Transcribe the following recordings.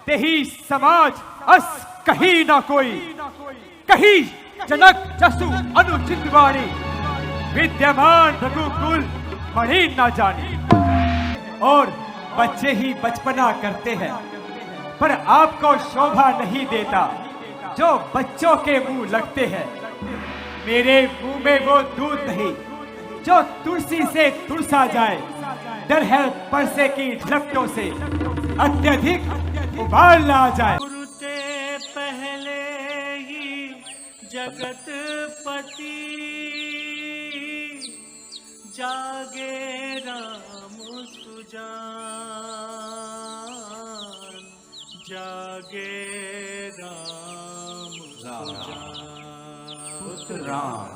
तेही समाज अस कहीं ना कोई, कहीं जनक जसु अनुचित वाणी, विद्यमान रघुकुल पढ़ी ना जानी। और बच्चे ही बचपना करते हैं, पर आपको शोभा नहीं देता जो बच्चों के मुंह लगते हैं। मेरे मुंह में वो दूध नहीं जो तुलसी से तुलसा जाए, डर है परसे की लपटों से अत्यधिक उबाल ना जाए। गुरु ते पहले ही जगत पति, जागे राम सुजान, जागे राम सुजान। पुत्र राम।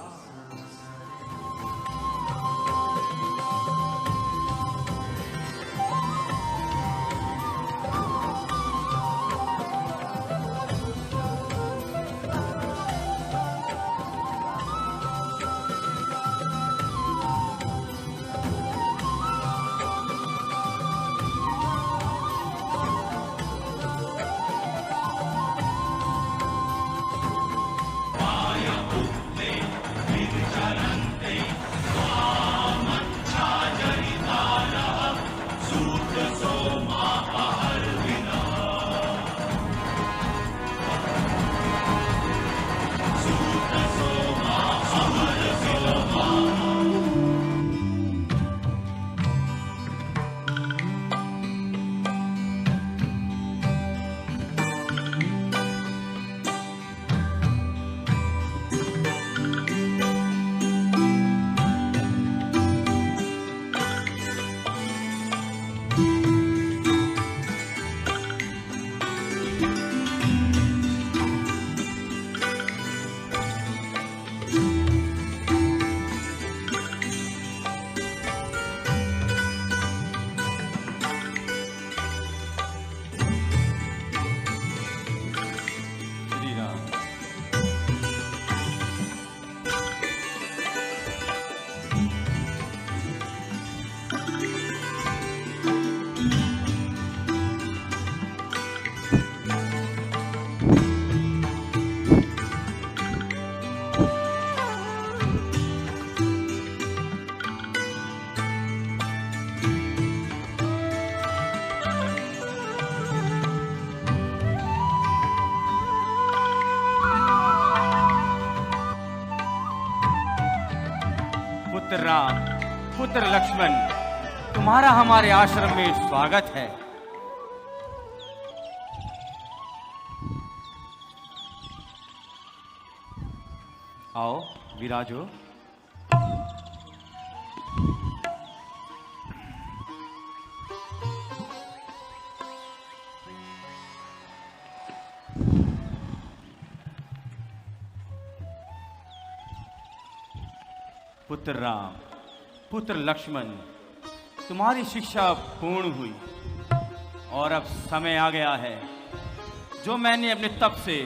पुत्र राम, पुत्र लक्ष्मण, तुम्हारा हमारे आश्रम में स्वागत है। आओ विराजो। पुत्र राम, पुत्र लक्ष्मण, तुम्हारी शिक्षा पूर्ण हुई और अब समय आ गया है जो मैंने अपने तप से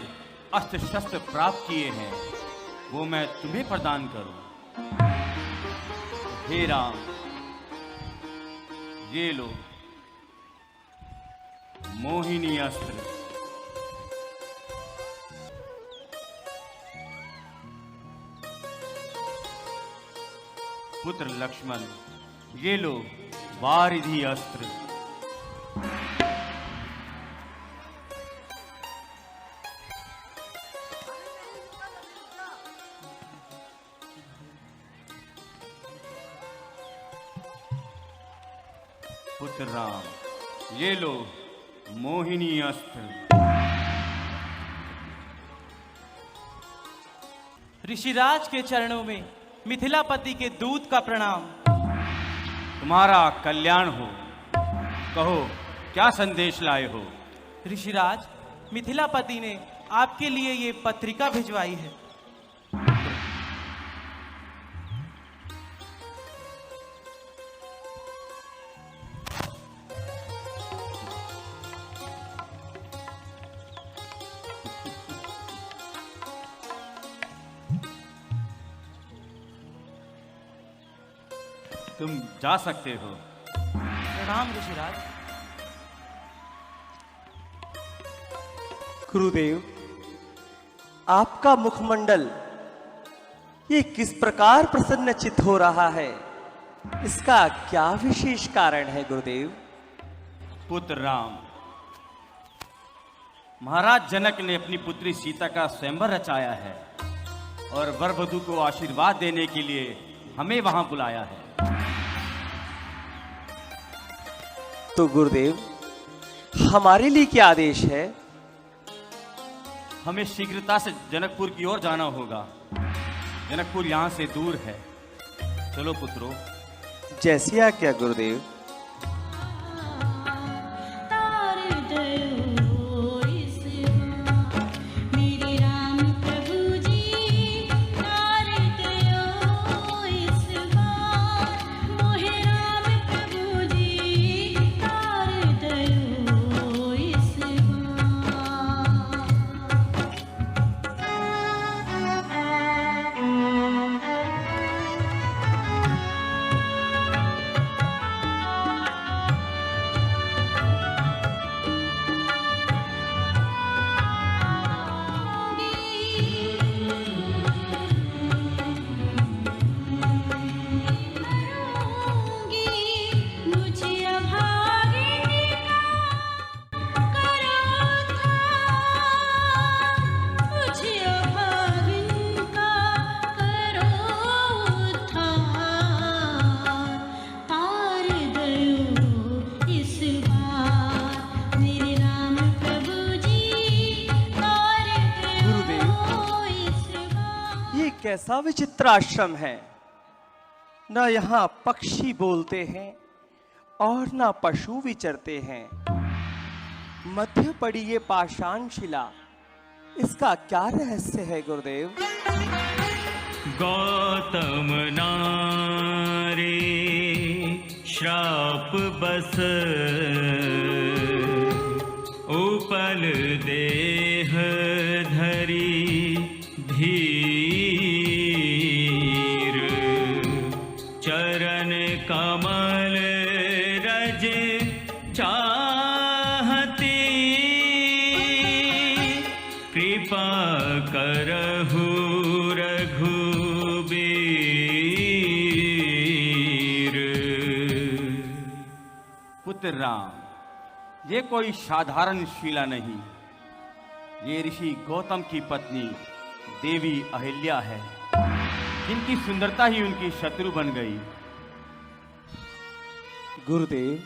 अस्त्र शस्त्र प्राप्त किए हैं वो मैं तुम्हें प्रदान करूं। हे राम, ये लो मोहिनी अस्त्र। पुत्र लक्ष्मण, ये लो वारिधि अस्त्र। पुत्र राम, ये लो मोहिनी अस्त्र। ऋषिराज के चरणों में मिथिलापति के दूत का प्रणाम। तुम्हारा कल्याण हो। कहो क्या संदेश लाए हो? ऋषिराज, मिथिलापति ने आपके लिए ये पत्रिका भिजवाई है। तुम जा सकते हो। प्रणाम ऋषिराज। गुरुदेव, आपका मुखमंडल ये किस प्रकार प्रसन्नचित्त हो रहा है? इसका क्या विशेष कारण है गुरुदेव? पुत्र राम, महाराज जनक ने अपनी पुत्री सीता का स्वयंवर रचाया है और वर वधू को आशीर्वाद देने के लिए हमें वहां बुलाया है। तो गुरुदेव, हमारे लिए क्या आदेश है? हमें शीघ्रता से जनकपुर की ओर जाना होगा। जनकपुर यहां से दूर है। चलो पुत्रों। जैसी आज्ञा गुरुदेव। कैसा विचित्र आश्रम है। न यहाँ पक्षी बोलते हैं और न पशु विचरते हैं। मध्य पड़ी ये पाषाण शिला, इसका क्या रहस्य है गुरुदेव? गौतम नारे श्राप बस उपल देह धरी धीर चरण कमल रज चाहती कृपा करहु रघुबीर। पुत्र राम, ये कोई साधारण शिला नहीं, ये ऋषि गौतम की पत्नी देवी अहिल्या है, जिनकी सुंदरता ही उनकी शत्रु बन गई। गुरुदेव,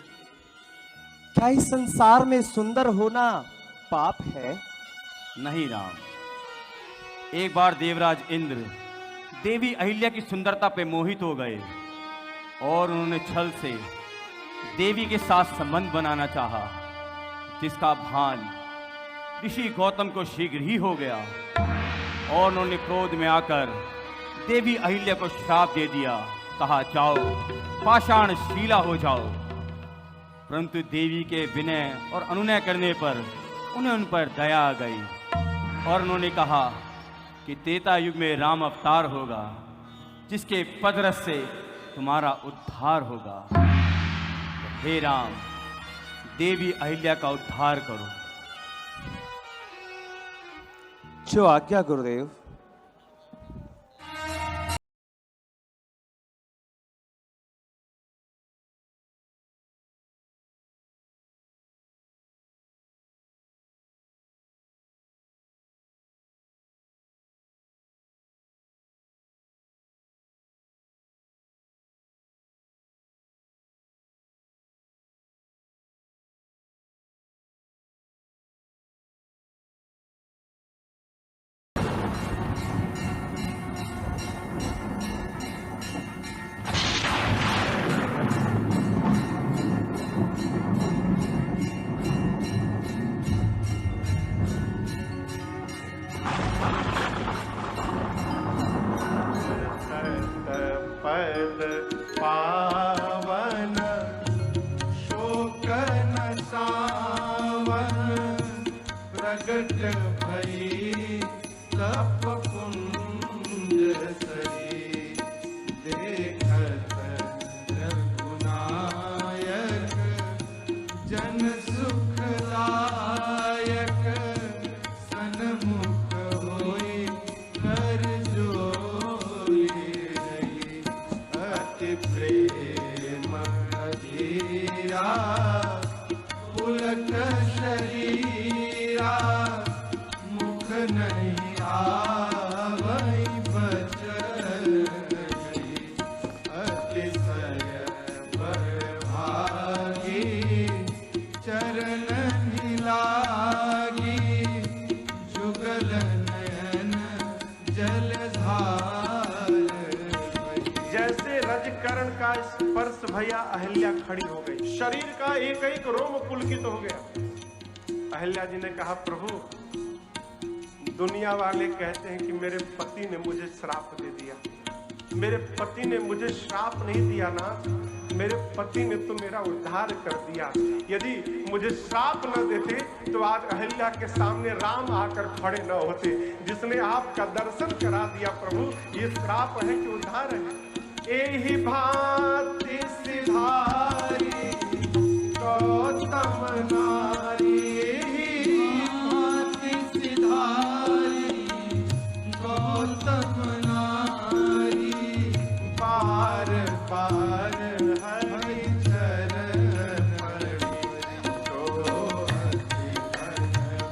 क्या इस संसार में सुंदर होना पाप है? नहीं राम, एक बार देवराज इंद्र देवी अहिल्या की सुंदरता पे मोहित हो गए और उन्होंने छल से देवी के साथ संबंध बनाना चाहा, जिसका भान ऋषि गौतम को शीघ्र ही हो गया और उन्होंने क्रोध में आकर देवी अहिल्या को श्राप दे दिया। कहा, जाओ पाषाण शिला हो जाओ। परंतु देवी के विनय और अनुनय करने पर उन्हें उन पर दया आ गई और उन्होंने कहा कि त्रेता युग में राम अवतार होगा, जिसके पदरस से तुम्हारा उद्धार होगा। तो हे राम, देवी अहिल्या का उद्धार करो। जो आज्ञा गुरुदेव। पावन शोक न सावन प्रगट भई तप कुंज सरी देखत रघुनायक जन सुखदायक मीरा मुख नहीं आवै बचन अतिशय बड़भागी चरण लागी जुगल नयन जलधार। जैसे रजकरण का स्पर्श भैया अहिल्या खड़ी हो गई, शरीर का एक एक रोम पुलकित हो गया। अहिल्या जी ने कहा, प्रभु दुनिया वाले कहते हैं कि मेरे पति ने मुझे श्राप दे दिया। मेरे पति ने मुझे श्राप नहीं दिया ना, मेरे पति ने तो मेरा उद्धार कर दिया। यदि मुझे श्राप न देते तो आज अहिल्या के सामने राम आकर खड़े न होते। जिसने आपका दर्शन करा दिया प्रभु, ये श्राप है कि उद्धार है। एहि भांति सिधारी गौतम नारी, एहि भांति सिधारी गौतम नारी, बार बार हरि चरण पड़ी तो अति धन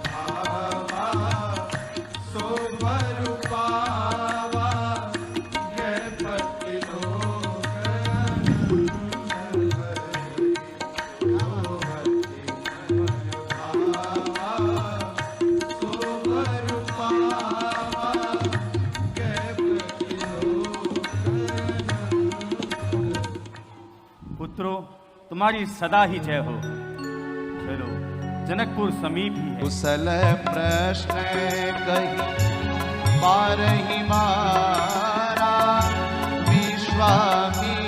भावा, सो वर पावा जय पति पुत्रों, तुम्हारी सदा ही जय हो। चलो, जनकपुर समीप ही है। कुशल प्रश्न कही बारही मारा, विश्वामित्र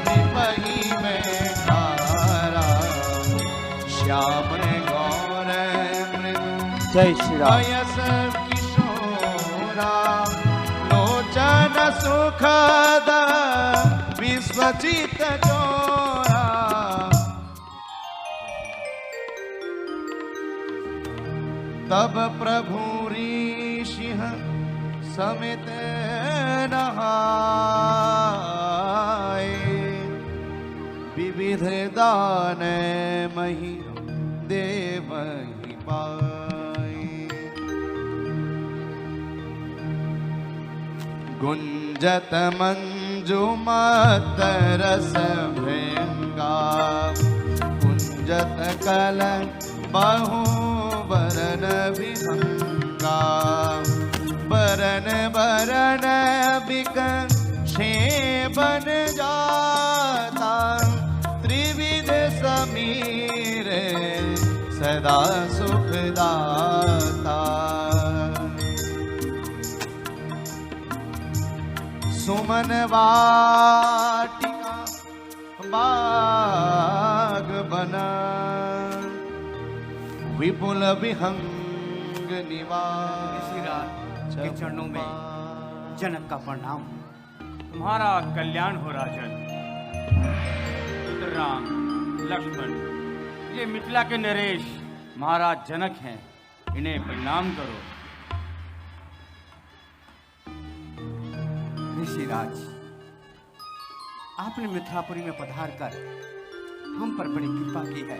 विपही में ठारा, श्याम गौर मृदु जय श्री राम। वयस किशोरा, लोचन सुखद विश्वचित चोरा, तब प्रभु ऋषि समित नहाए, विविध दान मही देवहि पाए। गुंजत मंजुमत रस भृंगा, कुंजत कल बहु बरन विहंगा, बरन बरन बिक बन जाता, त्रिविध समीर सदा सुखदाता। सुमन वाटिका बाग बना, विपुल विहंग निवास के चरणों में जनक का प्रणाम। तुम्हारा कल्याण हो राजन। पुत्र राम, लक्ष्मण, ये मिथिला के नरेश महाराज जनक हैं, इन्हें प्रणाम करो। ऋषिराज, आपने मिथिलापुरी में पधार कर हम पर बड़ी कृपा की है।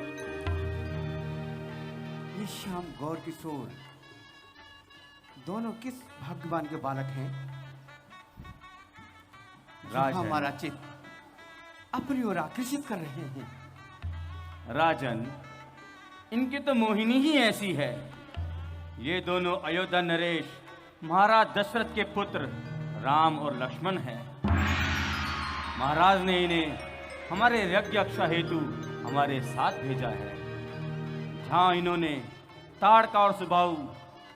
ये श्याम गौर किशोर दोनों किस भाग्यवान के बालक हैं जो हमारा चित्त अपनी ओर आकर्षित कर रहे हैं। राजन, इनकी तो मोहिनी ही ऐसी है। ये दोनों अयोध्या नरेश महाराज दशरथ के पुत्र राम और लक्ष्मण हैं। महाराज ने इन्हें हमारे यज्ञ रक्षा हेतु हमारे साथ भेजा है, जहां इन्होंने ताड़का और सुबाहु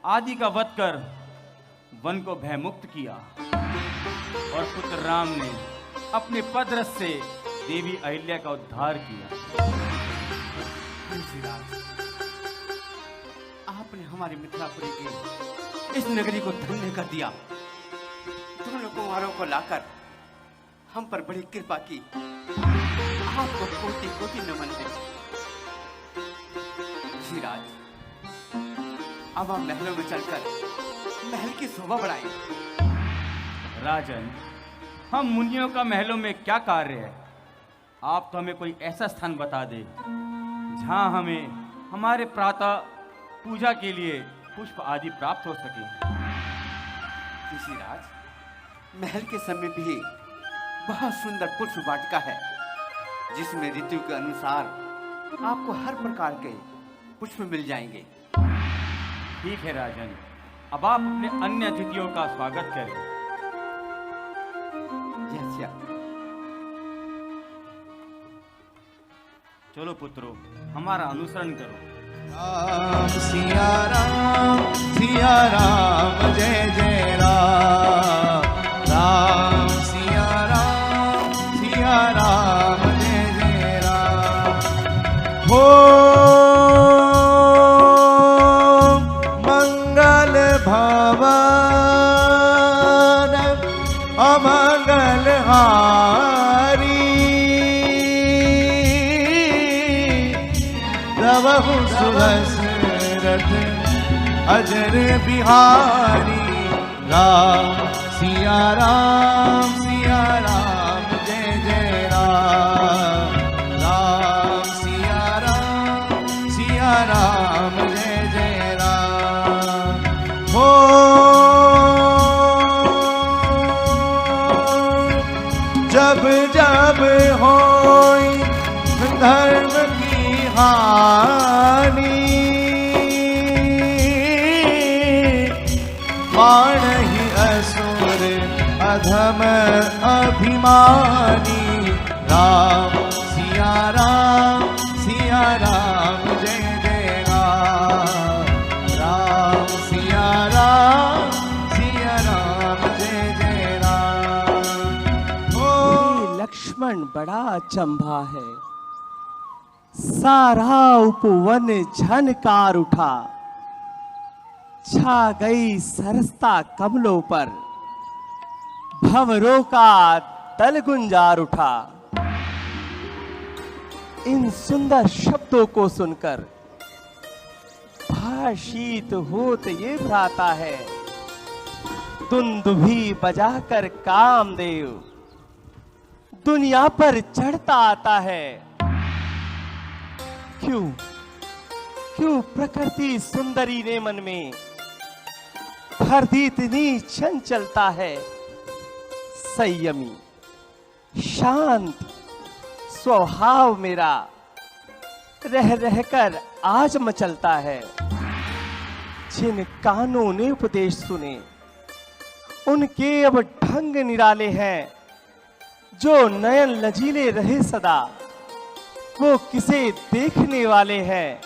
आदि का वध कर वन को भयमुक्त किया और पुत्र राम ने अपने पदरस से देवी अहिल्या का उद्धार किया। आपने हमारे मिथिलापुरी की इस नगरी को धन्य कर दिया। दोनों कुमारों को लाकर हम पर बड़ी कृपा की। आपको कोटि कोटि नमन है। श्रीराज, अब हम महलों में चलकर महल की शोभा बढ़ाएं। राजन, हम मुनियों का महलों में क्या कार्य है? आप तो हमें कोई ऐसा स्थान बता दे जहां हमें हमारे प्रातः पूजा के लिए पुष्प आदि प्राप्त हो सके। ऋषिराज, महल के समय भी बहुत सुंदर पुष्प वाटिका है, जिसमें ऋतु के अनुसार आपको हर प्रकार के पुष्प मिल जाएंगे। ठीक है राजन, अब आप अपने अन्य अतिथियों का स्वागत करें। जैसा चलो पुत्रों, हमारा अनुसरण करो। राम सिया राम जय जय राम। राम सिया राम जय जय राम। हो मंगल भवन अमंगल हारी रवहु सुदशरथ अजर बिहारी। राम सिया राम जय जय राम। राम सिया राम जय जय राम। हो जब जब होई धर्म की हानि मानहि असुर अधम अभिमानी। राम सिया राम जय जय राम। राम सिया राम जय जय राम। हो लक्ष्मण बड़ा अचंभा है। सारा उपवन झनकार उठा, छा गई सरसता कमलों पर, भंवरों का दल गुंजार उठा। इन सुंदर शब्दों को सुनकर भाषित होत ये भ्राता है, दुंदुभी बजाकर कामदेव दुनिया पर चढ़ता आता है। क्यों प्रकृति सुंदरी ने मन में भर दी इतनी चंचलता है। संयमी शांत स्वभाव मेरा रह रहकर आज मचलता है। जिन कानों ने उपदेश सुने उनके अब ढंग निराले हैं। जो नयन लजीले रहे सदा वो किसे देखने वाले हैं।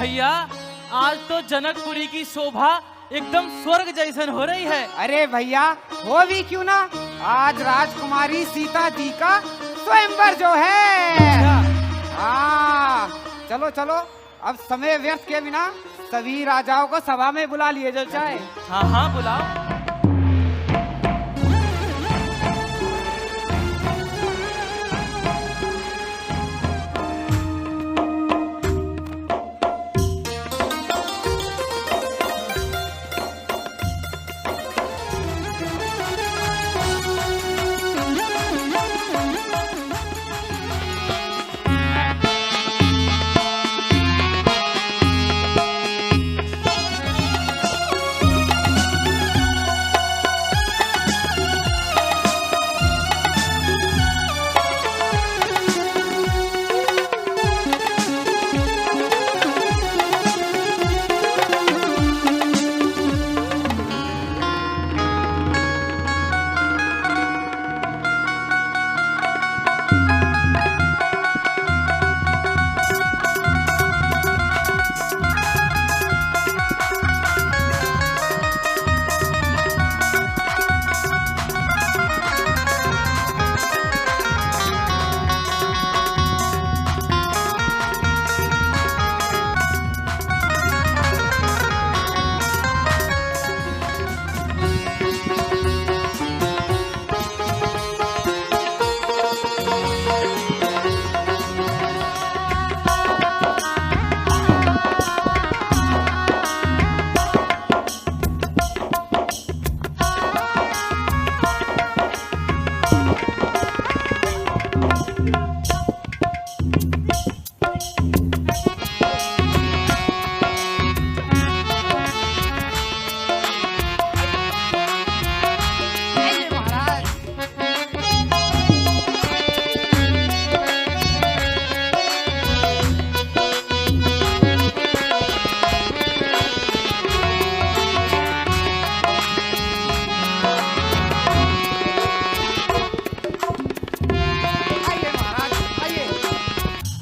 भैया आज तो जनकपुरी की शोभा एकदम स्वर्ग जैसन हो रही है। अरे भैया हो भी क्यों ना, आज राजकुमारी सीता जी का स्वयंवर जो है। हाँ चलो चलो, अब समय व्यर्थ के बिना सभी राजाओं को सभा में बुला लिए जो चाहे। हाँ हाँ बुलाओ।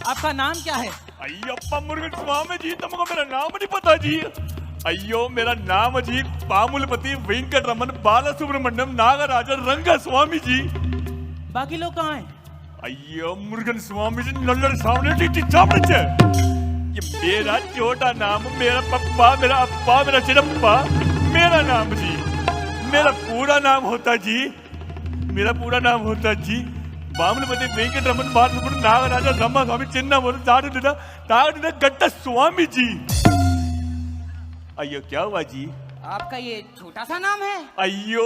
आपका नाम क्या है? अय्यप्पा मुरुगन स्वामी जी, तुमको मेरा नाम नहीं पता जी? अयो मेरा नाम जी पामुलपति वेंकट रमन बाला सुब्रमण्यम नागराज रंगा स्वामी जी। बाकी लोग कहाँ हैं? अयो मुरुगन स्वामी जी नल्लड़ सामने टीटी चापड़ छे। ये मेरा छोटा नाम, मेरा पप्पा, मेरा अप्पा, मेरा चिरप्पा, मेरा नाम जी। मेरा पूरा नाम होता जी, मेरा पूरा नाम होता जी बामुलपति वेंकट रमन बाला सुब्रमण्यम नागराज रंगा स्वामी चिन्ना बोल ताड़ गट्टा स्वामी जी। अयो क्या हुआ जी? आपका ये छोटा सा नाम है? अयो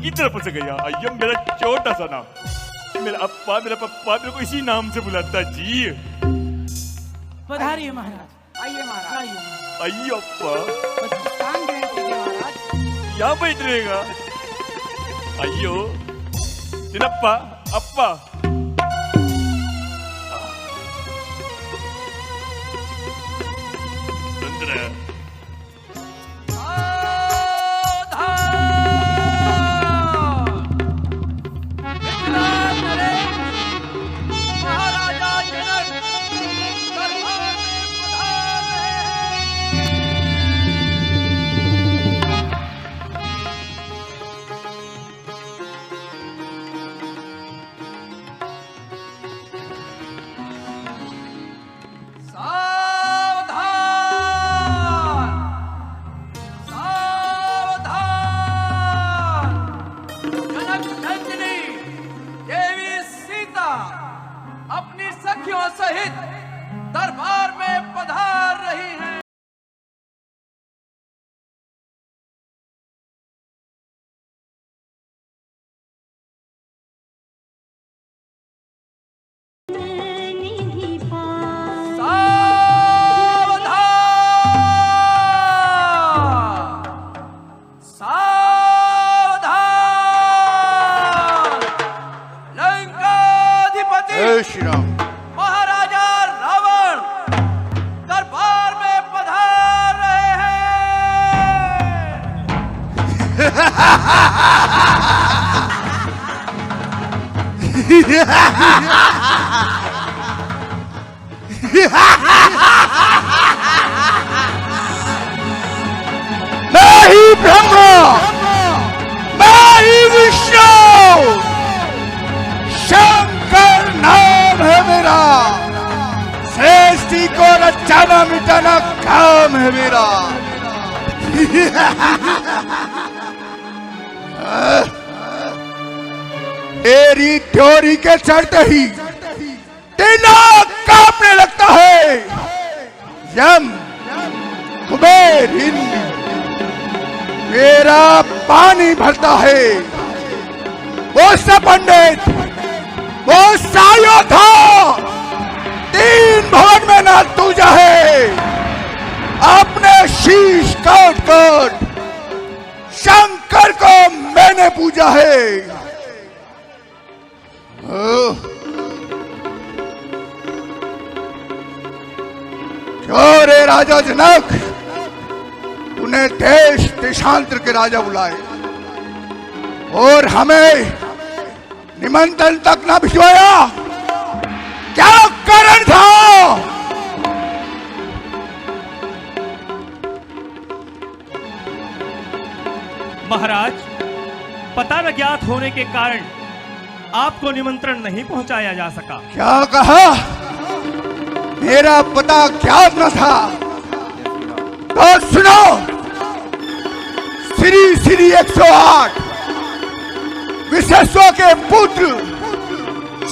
की तरफ से गया। अयो मेरा छोटा सा नाम, मेरा अप्पा मेरा पप्पा मेरे को इसी नाम से बुलाता जी। पधारिए महाराज। आइए महाराज। आइए। अयो अप्पा स्थान ग्रहण कीजिए महाराज। यहाँ बैठ रहेगा। अयो चिनप्पा अप्पा सुंदर सहित दरबार में पधार रही हैं। श्री राम। महाराजा रावण दरबार में पधार रहे हैं। ही ब्रह्मा, मैं ही विष्णु, शंकर नाम है मेरा, सृष्टि को रचाना मिटाना काम है मेरा। तेरी ड्योरी के चढ़ते ही दिमाग कांपने लगता है। यम, कुबेर, इंद्र मेरा पानी भरता है। वो सब पंडित, वो सायोधा, तीन भवन में ना दूजा है। अपने शीश काट काट शंकर को मैंने पूजा है। क्यों रे राजा जनक, तूने देश देशांतर के राजा बुलाए और हमें निमंत्रण तक ना भिजवाया, क्या कारण था? महाराज, पता न ज्ञात होने के कारण आपको निमंत्रण नहीं पहुंचाया जा सका। क्या कहा? मेरा पता ज्ञात न था। तो सुनो, श्री 108 विशेषों के पुत्र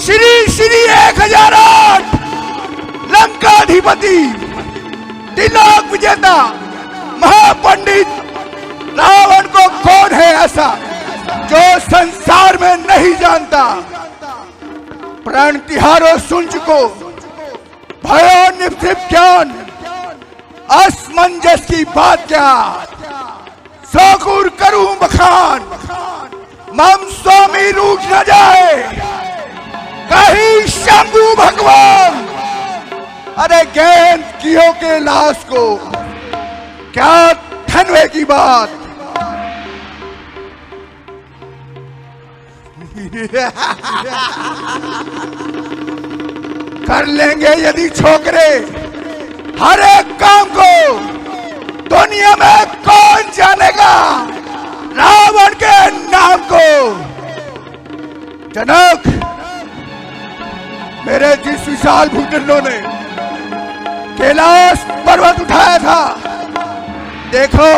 श्री 1008 लंकाधिपति, त्रिलोक विजेता महापंडित रावण को कौन है ऐसा जो संसार में नहीं जानता? प्राण तिहारो सुन चुको, भयो निप्सिप ज्ञान, असमंजस की बात क्या, सौकुर करूं बखान, मम स्वामी रूठ न जाए, कहीं शंभु भगवान। अरे गेंद कियो के लाश को, क्या ठनवे की बात। कर लेंगे यदि छोकरे हर एक काम को, दुनिया में कौन जानेगा रावण के नाम को। जनक, मेरे जिस विशाल भूतनों ने कैलाश पर्वत उठाया था, देखो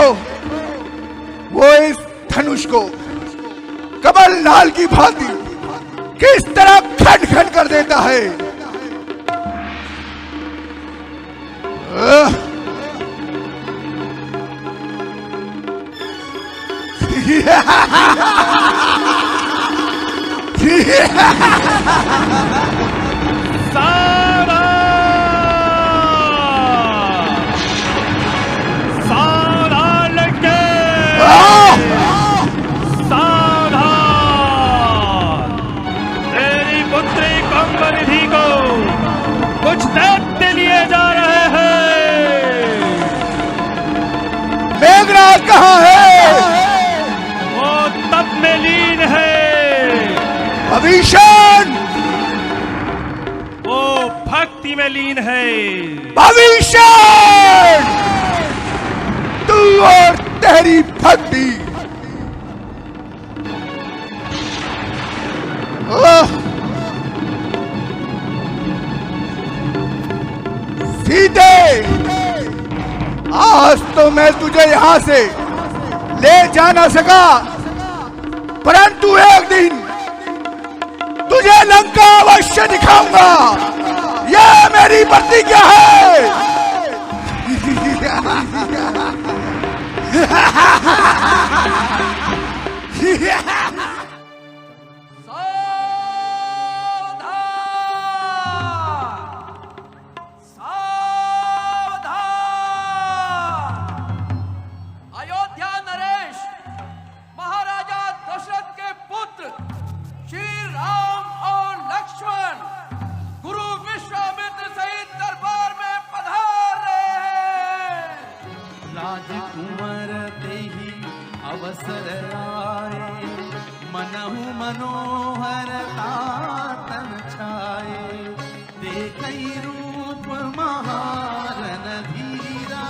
वो इस धनुष को कमल नाल की भांति किस तरह खंड खंड कर देता है। सावधान लड़के, सावधान। तेरी पुत्री कंबनिधि को कुछ दैत्य लिए जा रहे हैं। मेघनाद कहाँ है? वो तप में लीन है। भविष्यन, वो भक्ति में लीन है। भविष्यन, तू और तेरी भक्ति। सीते, आज तो मैं तुझे यहां से ले जा ना सका, परंतु एक दिन तुझे लंका अवश्य दिखाऊंगा। यह मेरी प्रतिज्ञा है। अयोध्या नरेश महाराजा दशरथ के पुत्र श्री राम और लक्ष्मण गुरु विश्वामित्र सहित दरबार में पधार रहे हैं। राजकुंवर देहि अवसर आए, मनहु मनोहर तातन छाए, देखई रूप महारन धीरा,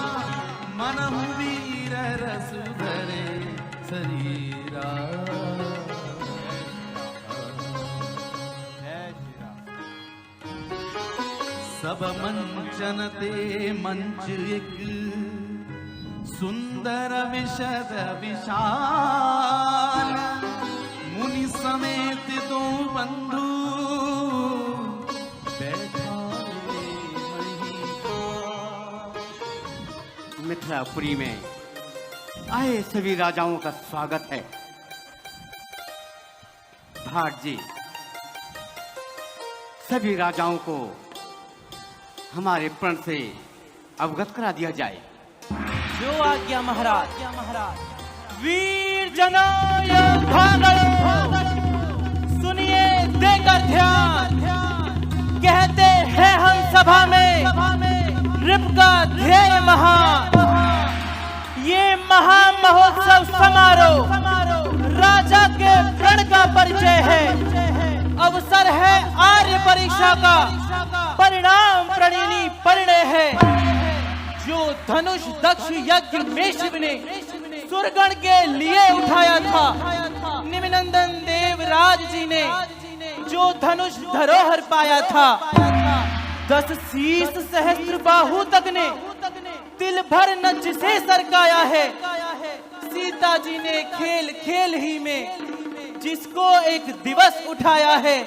मनहु वीर रसु धरे शरीरा। सब मंचन ते मंच एक सुंदर विशद विशाल, मुनि समेत दो बंधु बैठा मिथिलापुरी में आए सभी राजाओं का स्वागत है। भाट जी, सभी राजाओं को हमारे प्रण से अवगत करा दिया जाए। जो आज्ञा महाराज। वीर जनाय भागलो, सुनिए देकर ध्यान। कहते हैं हम सभा में रिप का ध्येय महान। ये महामहोत्सव समारोह राजा के प्रण का परिचय है। अवसर है आर्य परीक्षा का, परिणाम प्रणिनी परिणय है। जो धनुष दक्ष यज्ञ में शिव ने सुरगण के लिए उठाया था, निमिनंदन देवराज जी ने जो धनुष धरोहर पाया था, 10 शीश सहस्त्र बाहु तक ने तिल भर न जिसे सरकाया है। सीता जी ने खेल खेल ही में जिसको एक दिवस उठाया है।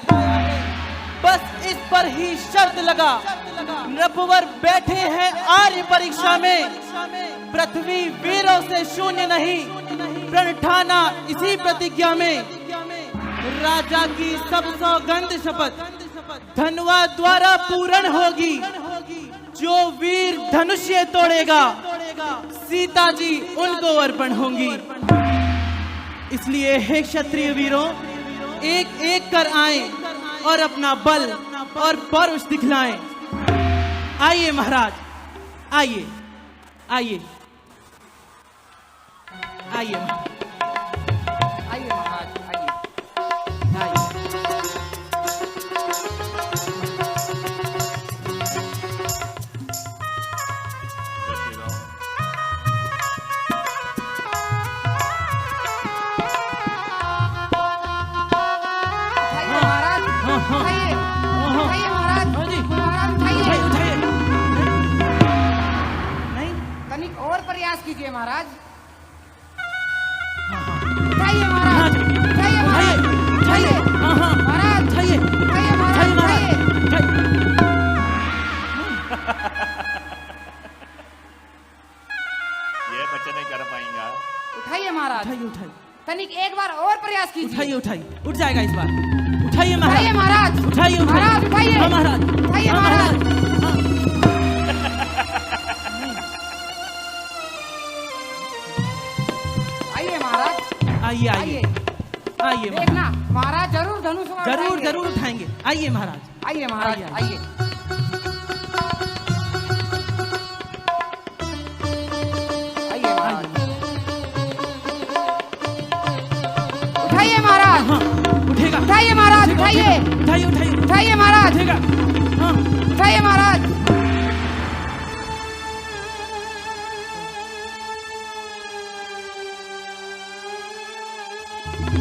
बस इस पर ही शर्त लगा, नृपवर बैठे हैं आर्य परीक्षा में। पृथ्वी वीरों से शून्य नहीं, प्रण ठाना इसी प्रतिज्ञा में। राजा की सब सौगंध शपथ धनुआ द्वारा पूर्ण होगी। जो वीर धनुष्य तोड़ेगा, सीता जी उनको अर्पण होंगी। इसलिए हे क्षत्रिय वीरों, एक एक कर आए और अपना बल और पौरुष दिखलाएं। आइए महाराज, आइए आइए आइए आइए महाराज, आइए। कीजिए महाराज, उठाइए महाराज, उठाइए महाराज, उठाइए महाराज, उठाइए महाराज, उठाइए। ये बच्चा नहीं कर पाएगा। उठाइए महाराज, उठाइए उठाइए। तनिक एक बार और प्रयास कीजिए। उठाइए उठाइए, उठ जाएगा इस बार। उठाइए महाराज, उठाइए महाराज, उठाइए महाराज, उठाइए महाराज, उठाइए महाराज। आइए आइए आइए देखना महाराज, जरूर धनुष जरूर जरूर उठाएंगे। आइए महाराज, आइए महाराज, आइए। आइए महाराज, उठाइए महाराज। उठेगा। उठाइए महाराज, उठाइए उठाइए उठाइए उठाइए महाराज, उठेगा। उठाइए महाराज।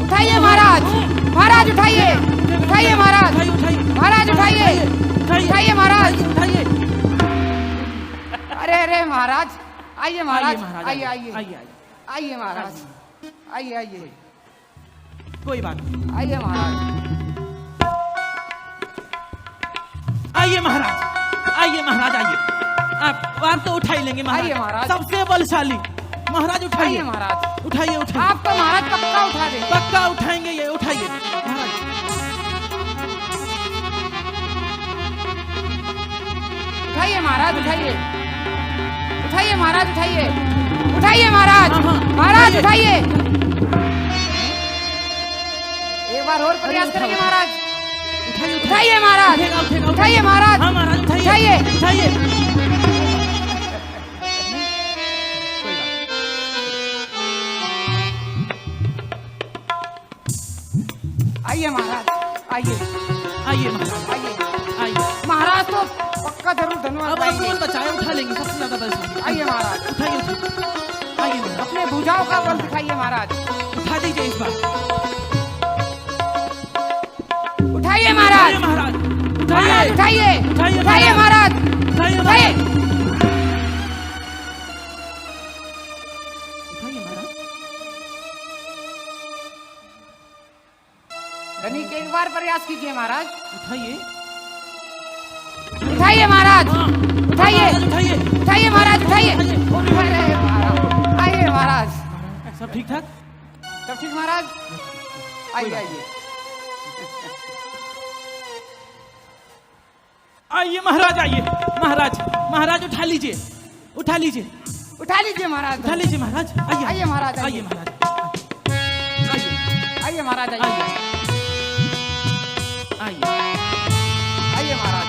उठाइए महाराज, महाराज उठाइए, उठाइए महाराज, महाराज उठाइए, उठाइए महाराज, उठाइए। अरे अरे महाराज, आइए महाराज, आइए आइए आइए महाराज, आइए आइए, कोई बात नहीं। आइए महाराज, आइए महाराज, आइए महाराज, आइए। आप तो उठा ही लेंगे महाराज। आइए महाराज, सबसे बलशाली महाराज, उठाइए महाराज, उठाइए उठाइए। आप तो महाराज पक्का उठा देंगे। पक्का उठाएंगे, ये उठाइए महाराज। उठाइए महाराज, उठाइए, उठाइए महाराज, उठाइए, उठाइए महाराज, महाराज उठाइए। एक बार और प्रयास करेंगे महाराज। उठाइए महाराज, उठाइए महाराज, उठाइए, उठाइए। आइए महाराज, आइए आइए महाराज, आइए आइए। महाराज तो पक्का जरूर धन्यवाद। अब बल बचाए, उठा लेंगे सबसे ज्यादा बल। आइए महाराज, उठाइए, आइए अपने भुजाओं का बल दिखाइए महाराज। दीजिए इस बार। उठाइए महाराज, महाराज महाराज उठाइए, उठाइए महाराज, उठाइए। धनिक एक बार प्रयास कीजिए महाराज। उठाइए, उठाइए महाराज, उठाइए, उठाइए, उठाइए महाराज, उठाइए। आइए महाराज। सब ठीक ठाक? सब ठीक महाराज? आइए आइए आइए महाराज, आइए महाराज, महाराज उठा लीजिए, उठा लीजिए, उठा लीजिए महाराज, उठा लीजिए महाराज। आइए, आइए महाराज, आइए महाराज, आइए महाराज, आइए, आइए, आइए महाराज।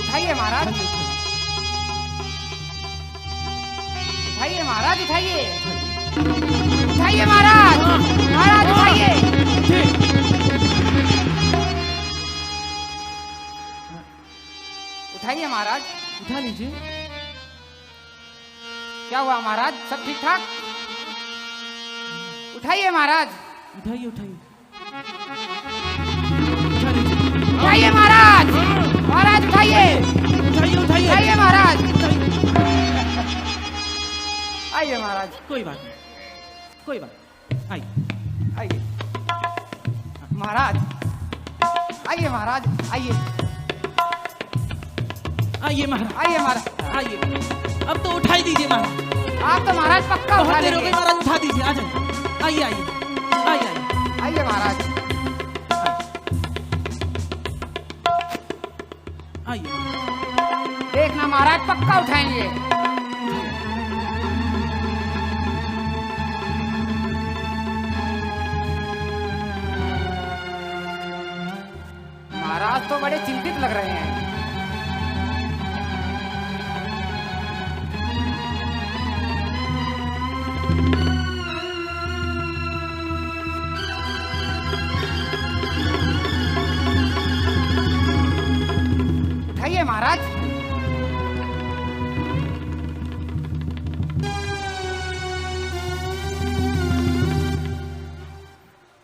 उठाइए महाराज, उठाइए महाराज, उठाइए, उठाइए महाराज, महाराज उठाइए। उठाइए महाराज, उठा लीजिए। क्या हुआ महाराज, सब ठीक ठाक? उठाइए महाराज, उठाइए, उठाइए, उठाइए महाराज, महाराज उठाइए, उठाइए, उठाइए, उठाइए महाराज। आइए महाराज, कोई बात नहीं, कोई बात नहीं। आइए, आइए महाराज, आइए महाराज, आइए, आइए महाराज, आइए महाराज, आइए। अब तो उठाई दीजिए महाराज। आप तो महाराज पक्का उठा बहुत देर हो लेंगे। गई महाराज, उठा दीजिए। आ जाइए, आइए, आइए, आइए, आइए, आइए महाराज, आइए। देखना महाराज पक्का उठाएंगे। महाराज तो बड़े चिंतित लग रहे हैं। उठाइए महाराज,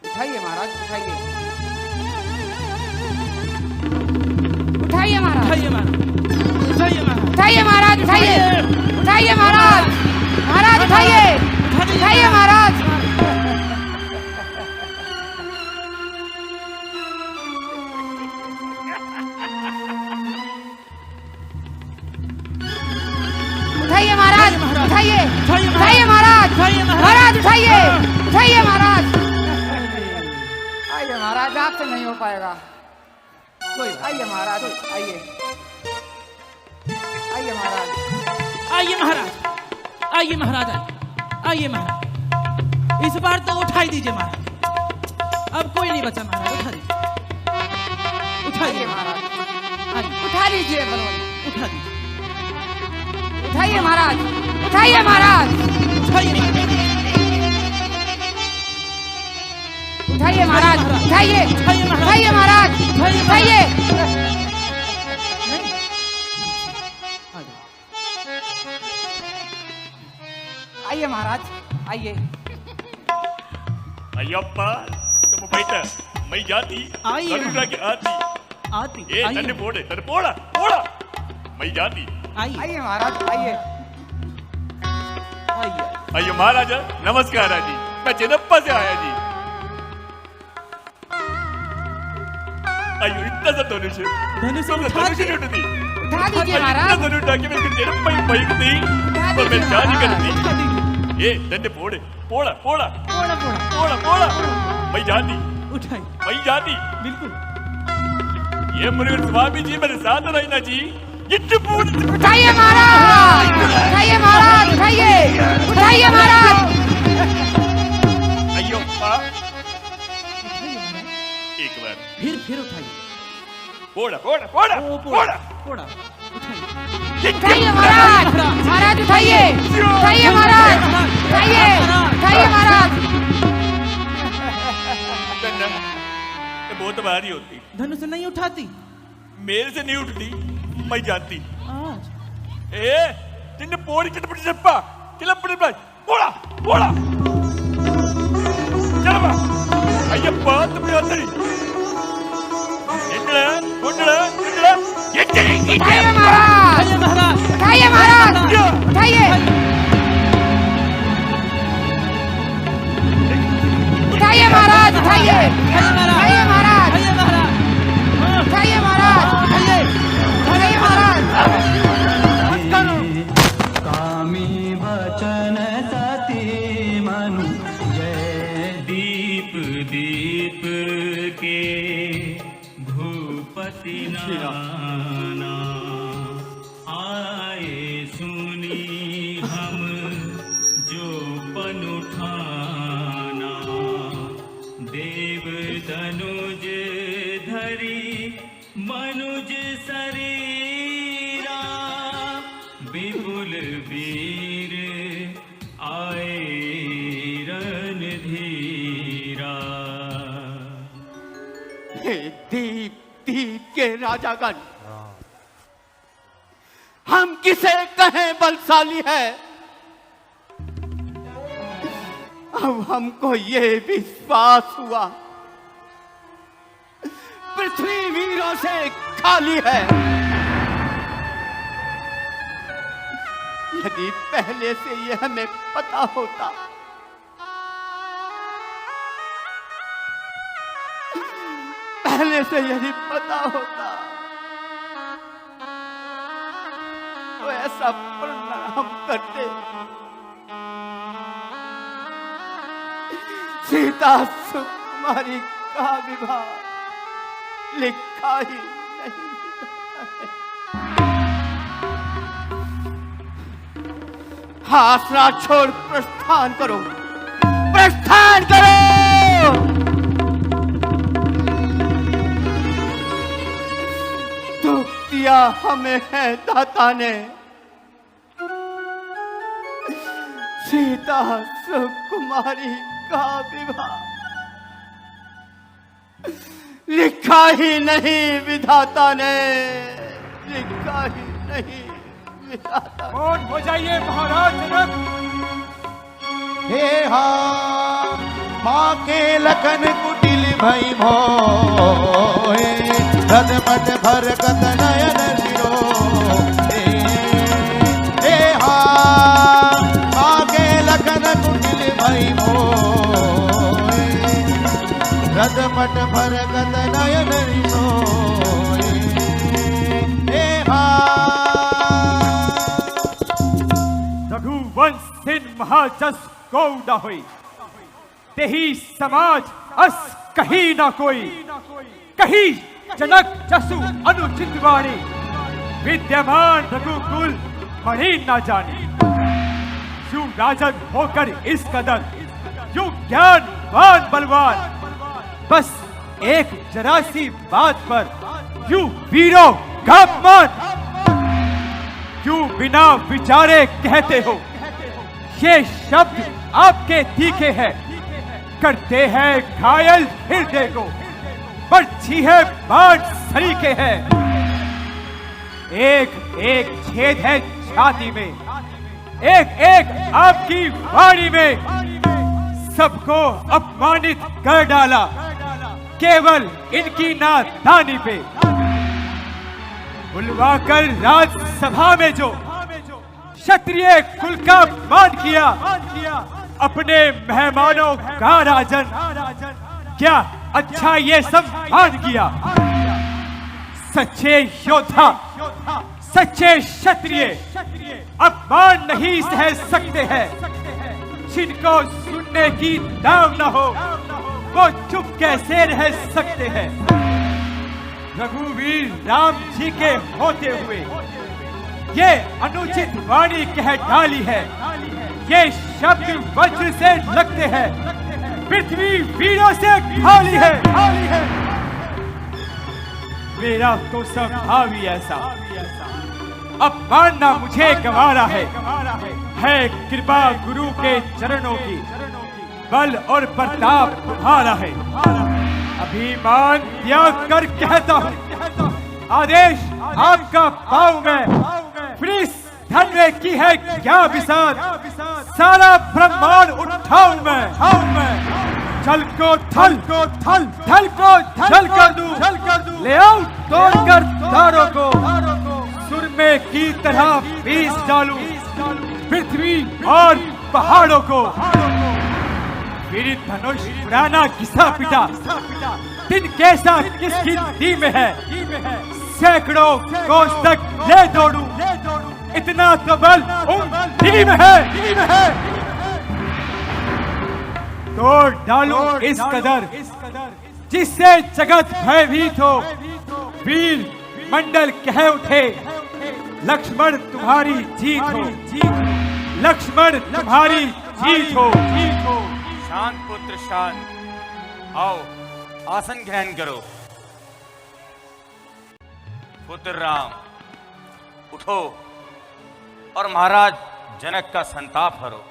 उठाइए महाराज, उठाइए, उठाइए महाराज, उठाइए महाराज, उठाइए महाराज, उठाइए महाराज, उठाइए, उठाइए महाराज, महाराज उठाइए, उठाइए महाराज। उठाइए महाराज, उठाइए, उठाइए महाराज, महाराज उठाइए, उठाइए महाराज। आइए महाराज, आपसे नहीं हो पाएगा। आइए महाराज, आइए, आइए महाराज, आइए महाराज, आइए महाराज, आइए महाराज। इस बार तो उठाई दीजिए महाराज। अब कोई नहीं बचा महाराज, उठा दीजिए, उठाइए आइए महाराज, आइए, उठा लीजिए बलवन, उठा दीजिए, उठाइए महाराज, उठाइए महाराज, उठाइए, उठाइए महाराज, उठाइए, उठाइए महाराज, उठाइए। आइए महाराज, आइए, अय्यप्पा तुम बैठा, मैं जाती आइए। करुणा के आती आती, ए तन्ने पोड़े पोड़ा पोड़ा मैं जाती। आइए, आइए महाराज, आइए, आइए, अयो महाराजा नमस्कार जी, मैं चिदप्पा से आया जी। अयो इतना सा धनुष धनुष तुमने उठा धनुष दीजिए। नहीं उठती, उठा दीजिए इतना महाराज, धनुष उठा के मैं चिदप्पा ही बैठ दी पर मैं दीजिए जानी महाराज। करती। उठा दीजिए, ए तन्ने पोड़े पोड़ा पोड़ा पोड़ा पोड़ा, पोड़ा पोड़ा मैं जाती, उठाइए, मैं जाती। बिल्कुल। ये मुरुगन स्वामी जी मेरे साथ रहना जी। उठाइए महाराज, उठाइए महाराज, उठाइए, उठाइए महाराज। अयो पा एक बार फिर उठाइए, पोड़ा पोड़ा पोड़ा ओ, पोड़ा पोड़ा, उठाइए, उठाइए महाराज, महाराज उठाइए, उठाइए महाराज, उठाइए, उठाइए महाराज। ये बहुत भारी होती, धनुष नहीं उठाती, मेरे से नहीं उठती, मैं जानती ए तिन्ने पोरी किटपटी చెప్పా కిలపడి పోడా పోడా చలమా అయ్యప్ప तुम అందరి ఎక్కడ కొండల ఎక్కడ ఎక్కడి उठाइए महाराज उठाइए महाराज उठाइए उठाइए महाराज उठाइए उठाइए महाराज उठाइए महाराज उठाइए महाराज कामी वचन सती मनु जय दीप दीप के भूपति नाना आए सुनी हम जो पन उठाना देव तनुज धरी मनुज शरीरा विपुल वीर आए रणधीरा। हे दीप दीप के राजागण, हम किसे कहें बलशाली है। अब हमको ये विश्वास हुआ पृथ्वी वीरों से खाली है। यदि पहले से ये हमें पता होता पहले से यदि पता होता तो ऐसा परिणाम करते। सीता सुकुमारी का विवाह लिखा ही नहीं। आसरा छोड़ प्रस्थान करो, प्रस्थान करो। दुख दिया हमें है दाता ने, सीता सुकुमारी का विवाह लिखा ही नहीं विधाता ने, लिखा ही नहीं विधाता। कौन हो जाइए महाराज जनक। हे हा माँ के लखन कुटिल भई मोहे, रदमट भरकत नयन सिरो। हे हा माँ के लखन कुटिल भई मोहे, रदमट भरकत नयन सिरो। हे हा रघुवंश सिंह महाजस को न होई, तेही समाज अस कही ना कोई। कही जनक जसु अनुचित वाणी, विद्यमान रघुकुल पढ़ी ना जानी। यू राजन होकर इस कदर, यू ज्ञानवान बलवान, बस एक जरा सी बात पर यू वीरों का अपमान। क्यों बिना विचारे कहते हो, ये शब्द आपके तीखे हैं, करते हैं घायल हृदय को, बर्छी है बाण सरीखे है। एक एक छेद है छाती में, एक एक आपकी वाणी में, सबको अपमानित कर डाला केवल इनकी नादानी पे। बुलवाकर राजसभा में जो क्षत्रिय कुल का मान किया, अपने मेहमानों का राजन, क्या अच्छा ये सम्मान किया। सच्चे योद्धा, सच्चे क्षत्रिय अपमान नहीं सह सकते हैं। जिनको सुनने की दाव न हो, वो चुप कैसे रह सकते हैं। रघुवीर राम जी के होते हुए ये अनुचित वाणी कह डाली है। ये शब्द वज्र से लगते हैं, पृथ्वी वीरों से खाली है। मेरा तो स्वभाव ही ऐसा, अब मानना मुझे गंवारा है कृपा गुरु के चरणों की, बल और प्रताप तुम्हारा है। अभिमान त्याग कर कहता हूँ, आदेश आपका पाँव में, फिर इस धन में की है क्या विसार, सारा ब्रह्मांड उठाऊं मैं, जल को थल थल को जल कर दूं, ले आओ तोड़कर तारों को, सुर में की तरह पीस डालूं पृथ्वी और पहाड़ों को, फिर धनुष पुराना घिसा पिटा, दिन कैसा किसकी दी में है, सैकड़ों कोस तक ले दौड़ूं, इतना तो बल उंगली में है, तोड़ डालूं इस कदर जिससे जगत भयभीत हो, वीर मंडल कह उठे लक्ष्मण तुम्हारी जीत हो, लक्ष्मण तुम्हारी जीत हो। शांत पुत्र शांत, आओ आसन ग्रहण करो। पुत्र राम उठो और महाराज जनक का संताप हरो।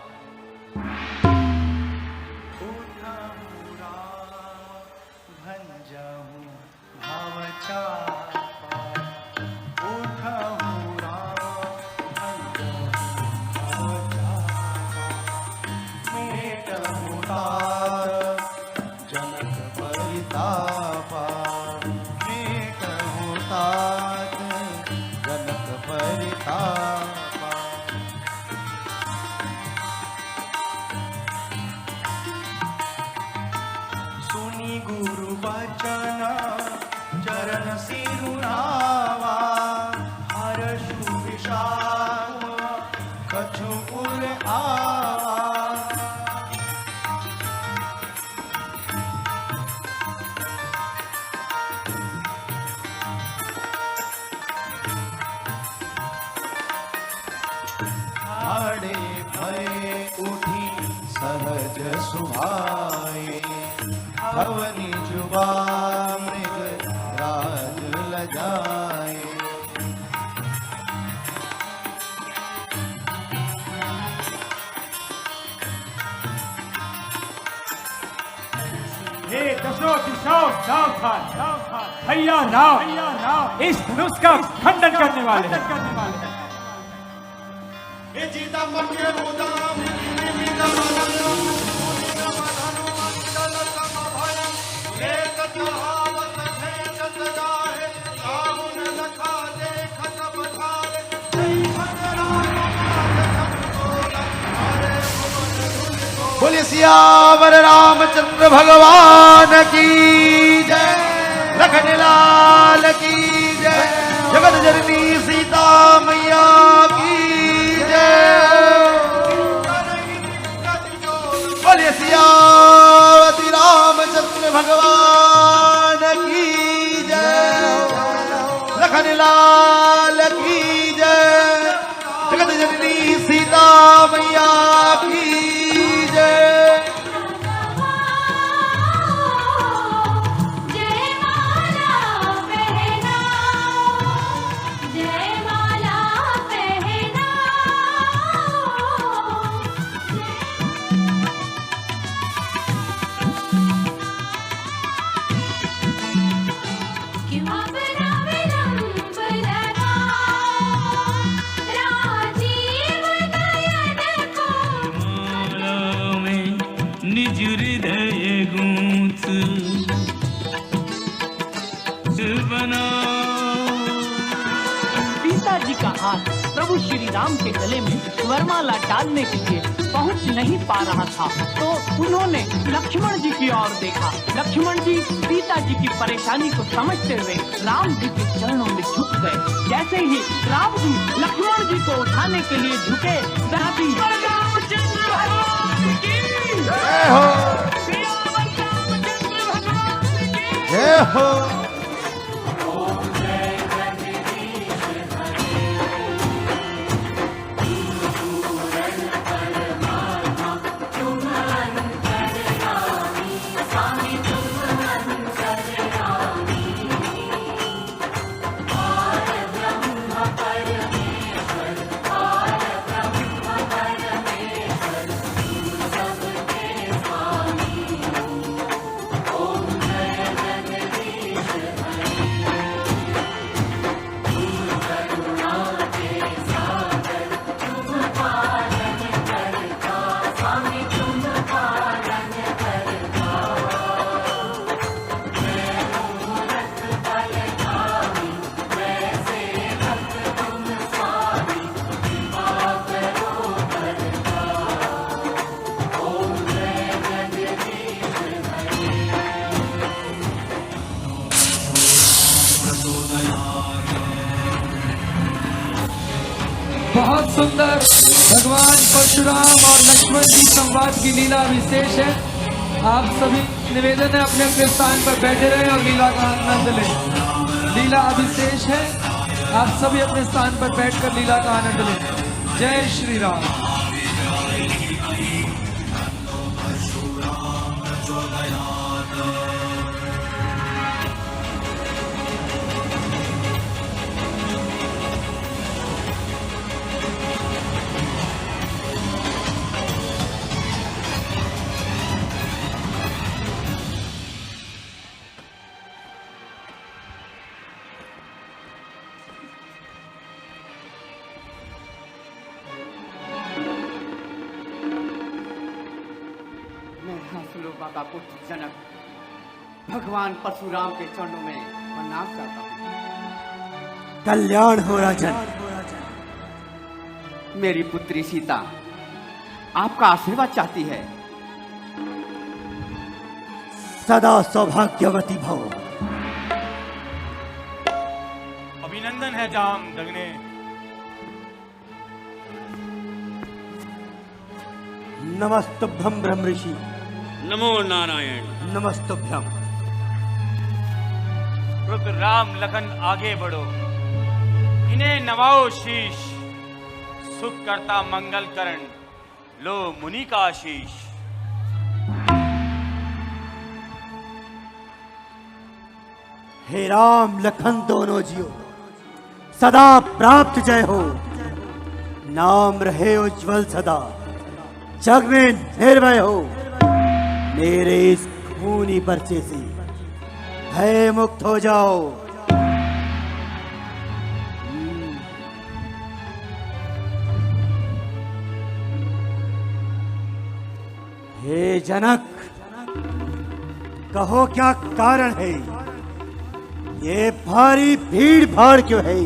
भवनी जुबा मृग राज लजाए, हे दशों दिशाओं सावधान, भैया राम इस धनुष का खंडन करने वाले हैं। बोलिए सियावर रामचंद्र भगवान की जय, लखन लाल की जय, जगत जननी सीता मैया की जय। बोलिए सियावती रामचंद्र भगवान की जय, लखन लाल की जय, जगत जननी सीता मैया की सीता जी का हाथ प्रभु श्री राम के गले में वरमाला डालने के लिए पहुंच नहीं पा रहा था, तो उन्होंने लक्ष्मण जी की ओर देखा। लक्ष्मण जी सीता जी की परेशानी को समझते हुए राम जी के चरणों में झुक गए। जैसे ही राम जी लक्ष्मण जी को उठाने के लिए झुके, जय हो, जय हो। बहुत सुंदर भगवान परशुराम और लक्ष्मण जी संवाद की लीला विशेष है। आप सभी निवेदन है अपने अपने स्थान पर बैठे रहें और लीला का आनंद लें। लीला अविशेष है, आप सभी अपने स्थान पर बैठकर लीला का आनंद लें। जय श्री राम। हंसलोबा का पुत्र जनक भगवान परशुराम के चरणों में प्रणाम करता हूँ। कल्याण हो राजन। मेरी पुत्री सीता आपका आशीर्वाद चाहती है। सदा सौभाग्यवती भव। अभिनंदन है जाम दगने। नमस्तुभ्यं ब्रह्म ऋषि। नमो नारायण। नमस्तुभ्यं। रुद्र राम लखन आगे बढ़ो, इन्हें नवाओ शीश। सुख करता मंगल करण, लो मुनि का आशीष। हे राम लखन दोनों जियो, सदा प्राप्त जय हो। नाम रहे उज्जवल सदा, जग में निर्भय हो। मेरे इस खूनी पर्चे से भय मुक्त हो जाओ। हे जनक, कहो क्या कारण है? ये भारी भीड़ भाड़ क्यों है?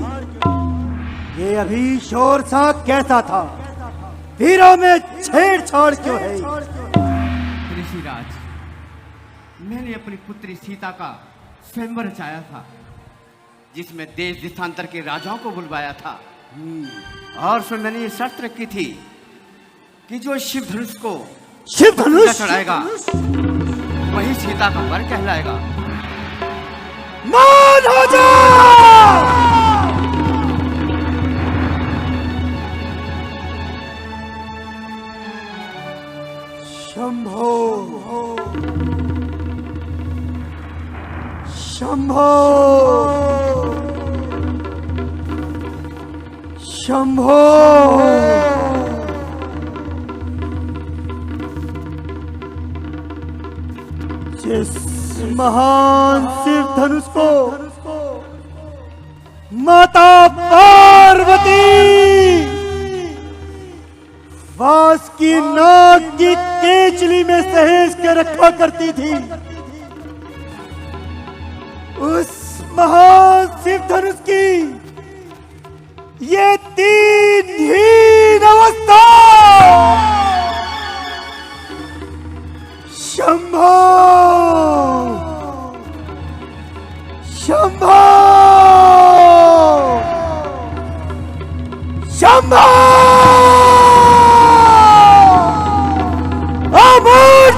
ये अभी शोर सा कैसा था? वीरों में छेड़छाड़ क्यों है? ऋषिराज, मैंने अपनी पुत्री सीता का स्वयंवर रचाया था, जिसमें देश देशांतर के राजाओं को बुलवाया था। और उसमें मैंने ये शर्त रखी थी कि जो शिव धनुष को चढ़ाएगा वही सीता का वर कहलाएगा। मान हो जाओ। शंभो शंभो शंभो। जिस महान शिव धनुष को माता पार्वती वास की नाग की केचली में सहेज के रखा करती थी, उस महान शिव धनुष की ये दीनहीन अवस्था। शंभो शंभो शंभो।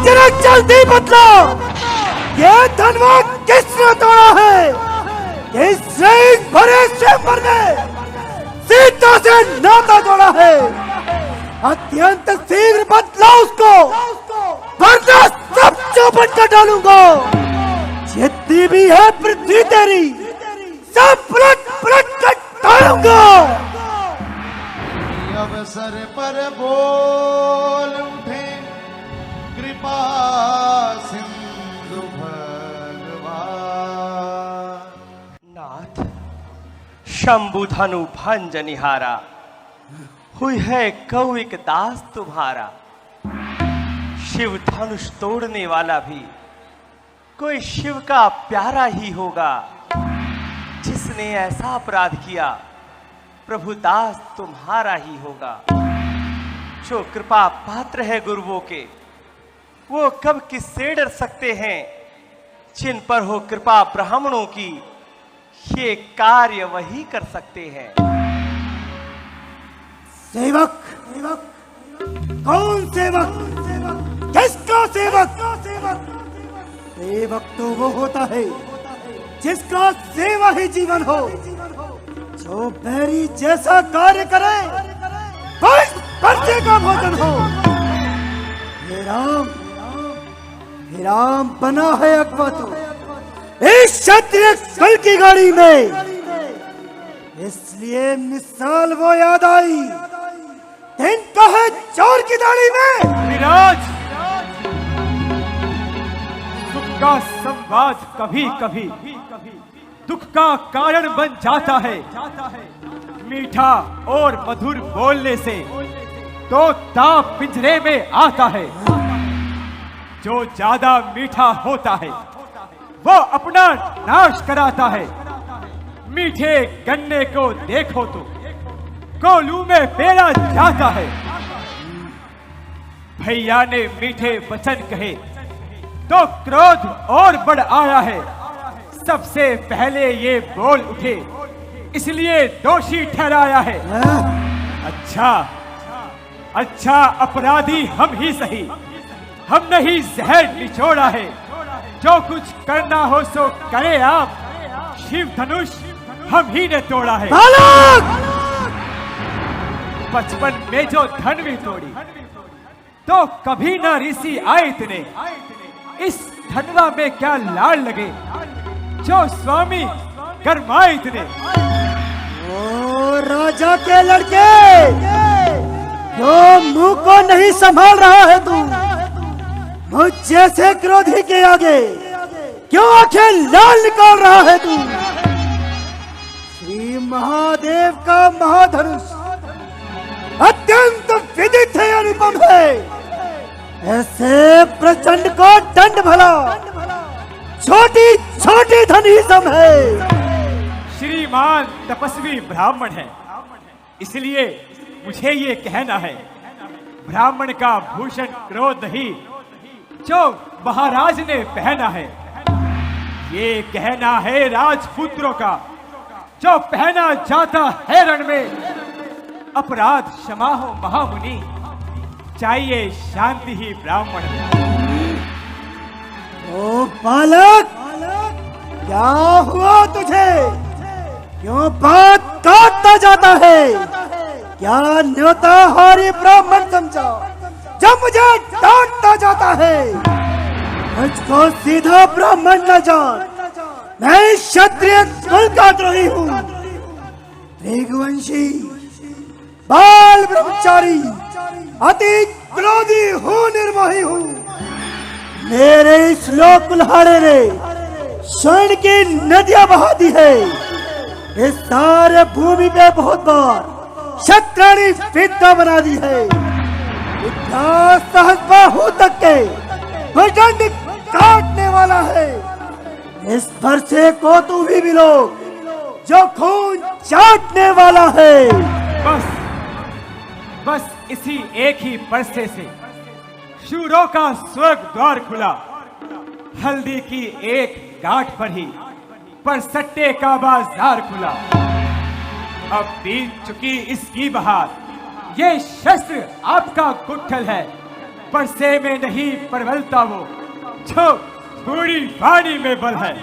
जनक जल्दी बदलो, ये धनवा किसने तोड़ा है? इस रेत भरे स्वयंवर में सीता से नाता जोड़ा है। अत्यंत शीघ्र बदलो उसको, वरना सब चौपट कर डालूंगा। जितनी भी है पृथ्वी तेरी, सब पलट पलट कर डालूंगा। अवसर पर बोल उठे कृपा सिंधु भगवान। नाथ शंभु धनु भंजनिहारा, हुई है कौविक दास तुम्हारा। शिव धनुष तोड़ने वाला भी कोई शिव का प्यारा ही होगा। जिसने ऐसा अपराध किया प्रभु दास तुम्हारा ही होगा। जो कृपा पात्र है गुरुओं के, वो कब किससे डर सकते हैं? जिन पर हो कृपा ब्राह्मणों की, ये कार्य वही कर सकते हैं। सेवक, कौन सेवक? किसका सेवक? सेवक तो वो होता है जिसका सेवा ही जीवन हो, जो बैरी जैसा कार्य करे, बस पर्चे का भोजन हो। हे राम बना है अकबर इस क्षत्रिय कल की गाड़ी में, इसलिए मिसाल वो याद आई दिन कहे चोर की दाढ़ी में। विराज, सुख का संवाद कभी कभी दुख का कारण बन जाता है। मीठा और मधुर बोलने से तो ताप पिंजरे में आता है। जो ज्यादा मीठा होता है वो अपना नाश कराता है। मीठे गन्ने को देखो तो कोलू में पेरा जाता है। भैया ने मीठे वचन कहे तो क्रोध और बढ़ आया है। सबसे पहले ये बोल उठे इसलिए दोषी ठहराया है। अच्छा अपराधी हम ही सही, हमने ही जहर निचोड़ा है। जो कुछ करना हो सो करे आप, शिव धनुष हम ही ने तोड़ा है। बचपन में जो धन भी तोड़ी तो कभी ना ऋषि आए इतने। इस धनवा में क्या लाड़ लगे जो स्वामी गरमाए इतने। ओ राजा के लड़के, जो मुंह को नहीं संभाल रहा है तू, मुझ जैसे क्रोधी के आगे क्यों आंखें लाल निकाल रहा है तू? श्री महादेव का महाधनुष अत्यंत विदित है, अनुपम है। ऐसे प्रचंड को दंड भला छोटी छोटी धनी सम है। श्रीमान तपस्वी ब्राह्मण है, इसलिए मुझे ये कहना है, ब्राह्मण का भूषण क्रोध ही जो महाराज ने पहना है। ये कहना है राजपुत्रों का जो पहना जाता है रण में। अपराध क्षमा हो महामुनि, चाहिए शांति ही ब्राह्मण में। ओ बालक, क्या हुआ तुझे? क्यों बात काटता जाता है? क्या न्योता हारी ब्राह्मण समझा जब मुझे डांटता जाता है? मुझको सीधा ब्राह्मण न जान, मैं क्षत्रिय कुल का द्रोही हूँ। रघुवंशी बाल ब्रह्मचारी अति क्रोधी हूँ, निर्मोही हूँ। मेरे इस लोक कुल्हाड़े ने स्वर्ण की नदियां बहा दी है। इस सारे भूमि पे बहुत बार क्षत्राणी विद्या बना दी है। सहस्बाहु तक के प्रचंड काटने वाला है। इस फरसे को तू भी मिलो जो खून चाटने वाला है। बस इसी एक ही परसे से शूरों का स्वर्ग द्वार खुला। हल्दी की एक गांठ पर ही पर सट्टे का बाजार खुला। अब बीत चुकी इसकी बहार, ये शस्त्र आपका गुट्ठल है। परसे में नहीं परवलता वो जो बूढ़ी वाणी में बल है।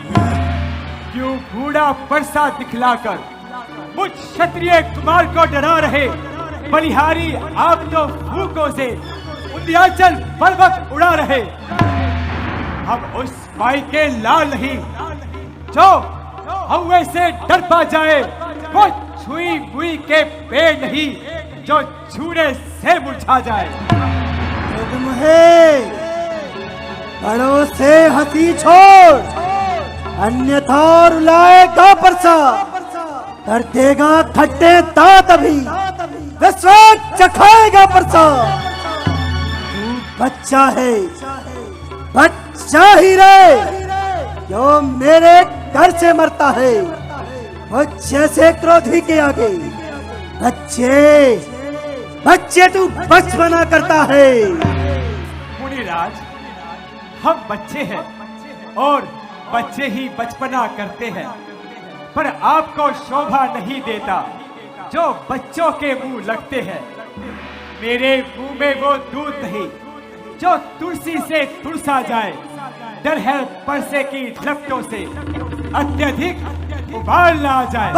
क्यों बूढ़ा परसा दिखलाकर मुझ क्षत्रिय कुमार को डरा रहे? बलिहारी आप तो फूकों से उंध्याचल पर्वत उड़ा रहे। हम उस माई के लाल नहीं जो हवे से डर पा जाए। वो छुई मुई के पेड़ नहीं जो छूने से मुरझा जाए। तुम है बड़ों से हंसी छोड़, अन्यथा रुलाएगा परसा, कर देगा खट्टे दांत अभी विश्वास चखाएगा परसा। तू बच्चा है, बच्चा ही रहे जो मेरे घर से मरता है। वो जैसे क्रोधी के आगे बच्चे तू बचपना करता है। मुनिराज, हम बच्चे हैं और बच्चे ही बचपना करते हैं। पर आपको शोभा नहीं देता जो बच्चों के मुंह लगते हैं। मेरे मुंह में वो दूध नहीं जो तुलसी से तुलसा जाए। डर है परसे की लपटों से अत्यधिक उबाल ना आ जाए।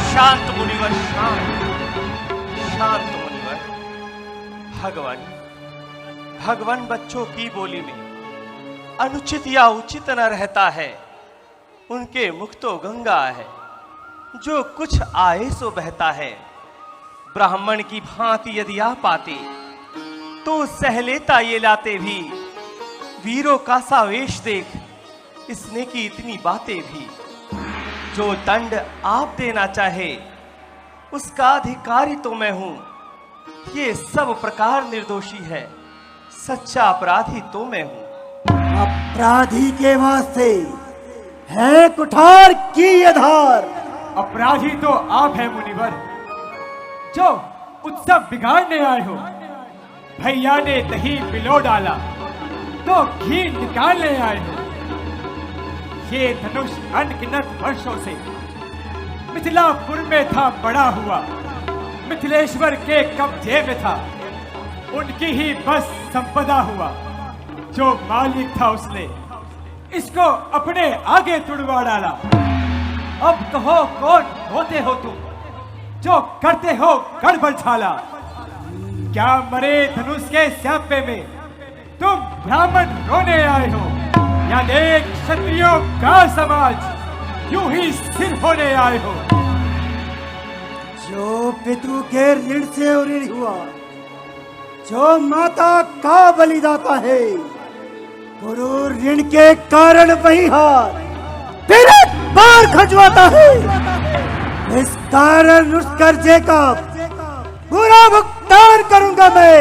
शांत मुनिवर, शांत मुनिवर। भगवान बच्चों की बोली में अनुचित या उचित न रहता है। उनके मुख तो गंगा है, जो कुछ आए सो बहता है। ब्राह्मण की भांति यदि आ पाते तो सह लेता ये लाते भी। वीरों का सा वेश देख इसने की इतनी बातें भी। जो दंड आप देना चाहे उसका अधिकारी तो मैं हूं। ये सब प्रकार निर्दोषी है, सच्चा अपराधी तो मैं हूं। अपराधी के वास्ते है कुठार की आधार। अपराधी तो आप हैं मुनिवर, जो उत्सव बिगाड़ने आए हो। भैया ने दही पिलो डाला तो घी निकालने आए हो। ये धनुष अनगिनत वर्षों से मिथिलापुर में था बड़ा हुआ। मिथिलेश्वर के कब्जे में था, उनकी ही बस संपदा हुआ। जो मालिक था उसने इसको अपने आगे तुड़वा डाला। अब कहो कौन होते हो तुम जो करते हो गड़बड़ छाला। क्या मरे धनुष के स्यापे में तुम ब्राह्मण रोने आए हो, या देख क्षत्रियों का समाज यूं ही स्थिर होने आए हो। जो पितृ के ऋण से ऋणी हुआ, जो माता का बलिदाता है, गुरु ऋण के कारण वही हार फिर एक बार खजवाता है। इस कारण उस कर्जे का पूरा भुगतान करूंगा मैं।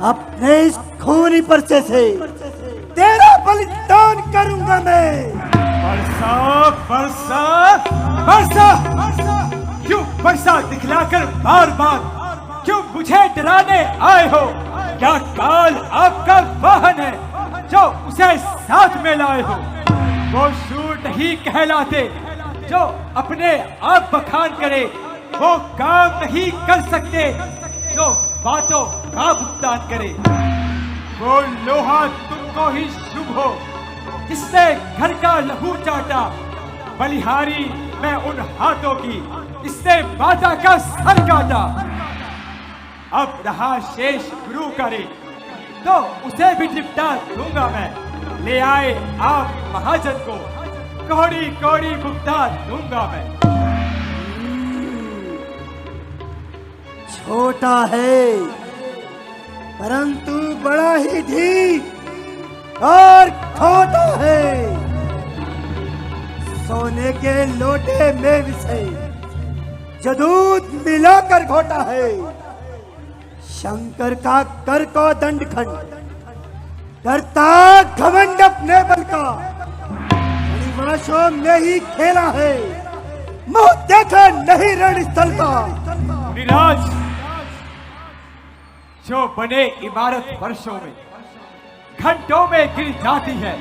अपने इस खूनी पर्चे से तेरा बलिदान करूंगा मैं। बरसा बरसा बरसा, क्यों बरसा दिखलाकर बार बार क्यों मुझे डराने आए हो? क्या काल आपका वाहन है जो उसे साथ में लाए हो? वो शूर नहीं कहलाते जो अपने आप बखान करे। वो काम नहीं कर सकते जो बातों का भुगतान करे। वो लोहा तुमको ही शुभ हो जिसने घर का लहू चाटा। बलिहारी मैं उन हाथों की इसने माता का सर काटा। अब रहा शेष गुरु करे तो उसे भी निपटा दूंगा मैं। ले आए आप महाजन को, कौड़ी कौड़ी भुगतान दूंगा मैं। छोटा है परंतु बड़ा ही ढीठ और खोटा है। सोने के लोटे में विषय जो दूध मिलाकर घोटा है। शंकर का कर को दंड खंड करता घमंड अपने बल का। मणिवासों में ही खेला है, मुंह देखा नहीं रणस्थल का। मुनिराज, जो बने इमारत वर्षों में घंटों में गिर जाती है।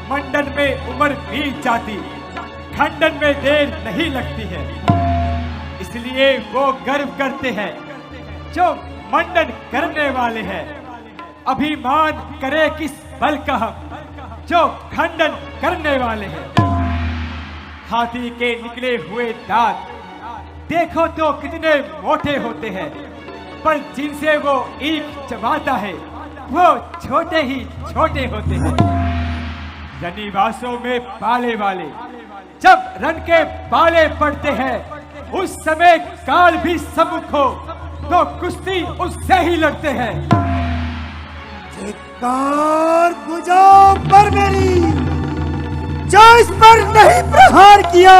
मंडन में उम्र बीत जाती, खंडन में देर नहीं लगती है। इसलिए वो गर्व करते हैं जो मंडन करने वाले हैं। अभिमान करे किस बल का हम जो खंडन करने वाले हैं। हाथी के निकले हुए दांत देखो तो कितने मोटे होते हैं, पर जिनसे वो ईख चबाता है वो छोटे ही छोटे होते हैं। रनिवासों में पाले वाले जब रन के पाले पड़ते हैं, उस समय काल भी सम्मुख हो तो कुश्ती उससे ही लड़ते हैं। धिक्कार बुझाओ पर मेरी, जो इस पर नहीं प्रहार किया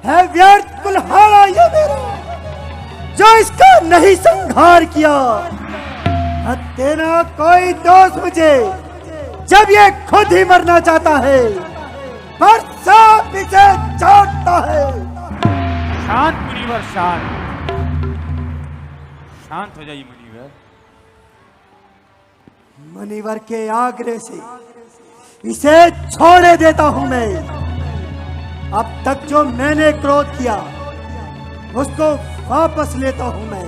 है व्यर्थ कुल्हाड़ा ये मेरा, जो इसका नहीं संहार किया। तेरा कोई दोष मुझे जब ये खुद ही मरना चाहता है, पर सब इसे चाटता है। शांत मुनिवर, शांत शांत हो जाइए मुनिवर। मुनिवर के आग्रह से इसे छोड़े देता हूं मैं। अब तक जो मैंने क्रोध किया उसको वापस लेता हूं मैं।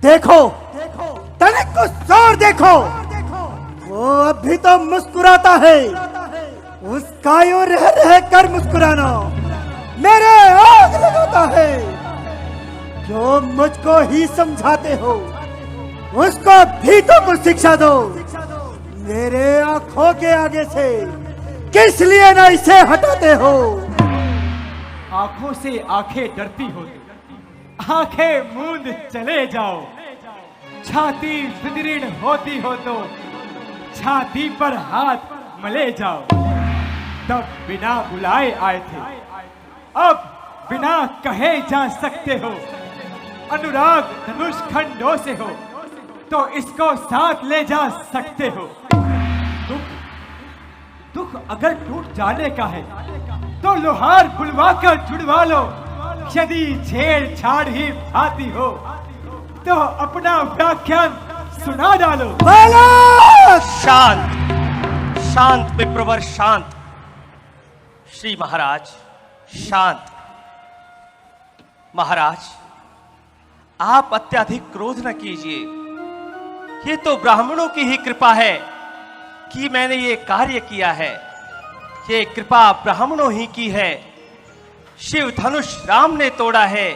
देखो, तनिक को जोर देखो, वो अभी तो मुस्कुराता है। उसका यूं रह रह कर मुस्कुराना मेरे आग लगाता है। जो मुझको ही समझाते हो उसको भी तो कुछ शिक्षा दो। मेरे आंखों के आगे से किस लिए ना इसे हटाते हो? आंखों से आंखें डरती हो, आंखें मूंद चले जाओ। छाती सुदृढ़ होती हो तो छाती पर हाथ मले जाओ। तब बिना बुलाए आए थे, अब बिना कहे जा सकते हो। अनुराग धनुष खंडों से हो तो इसको साथ ले जा सकते हो। दुख अगर टूट जाने का है तो लोहार बुलवा कर जुड़वा लो। यदि छेड़छाड़ ही आती हो तो अपना व्याख्यान सुना डालो। शांत, शांत विप्रवर शांत। श्री महाराज शांत। महाराज, आप अत्यधिक क्रोध न कीजिए। ये तो ब्राह्मणों की ही कृपा है कि मैंने ये कार्य किया है। ये कृपा ब्राह्मणों ही की है। शिव धनुष राम ने तोड़ा है।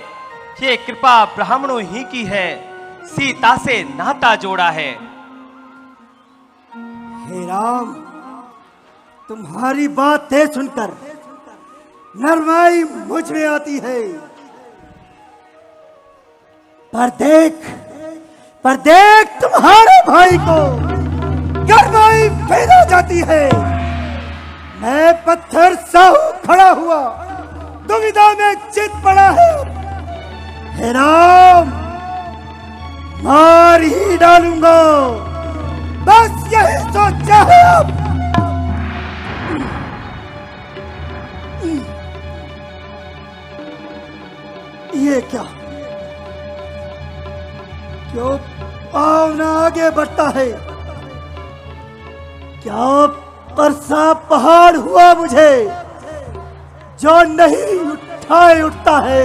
ये कृपा ब्राह्मणों ही की है। सीता से नाता जोड़ा है। हे राम, तुम्हारी बातें सुनकर नरमाई मुझ में आती है। पर देख तुम्हारे भाई को गरमाई पैदा जाती है। मैं पत्थर साहू खड़ा हुआ दुविधा में चित पड़ा है। हे राम, मार ही डालूंगा, बस यही सोचा है अब। ये क्या, क्यों पावना आगे बढ़ता है? क्या परसा पहाड़ हुआ मुझे जो नहीं उठाए उठता है?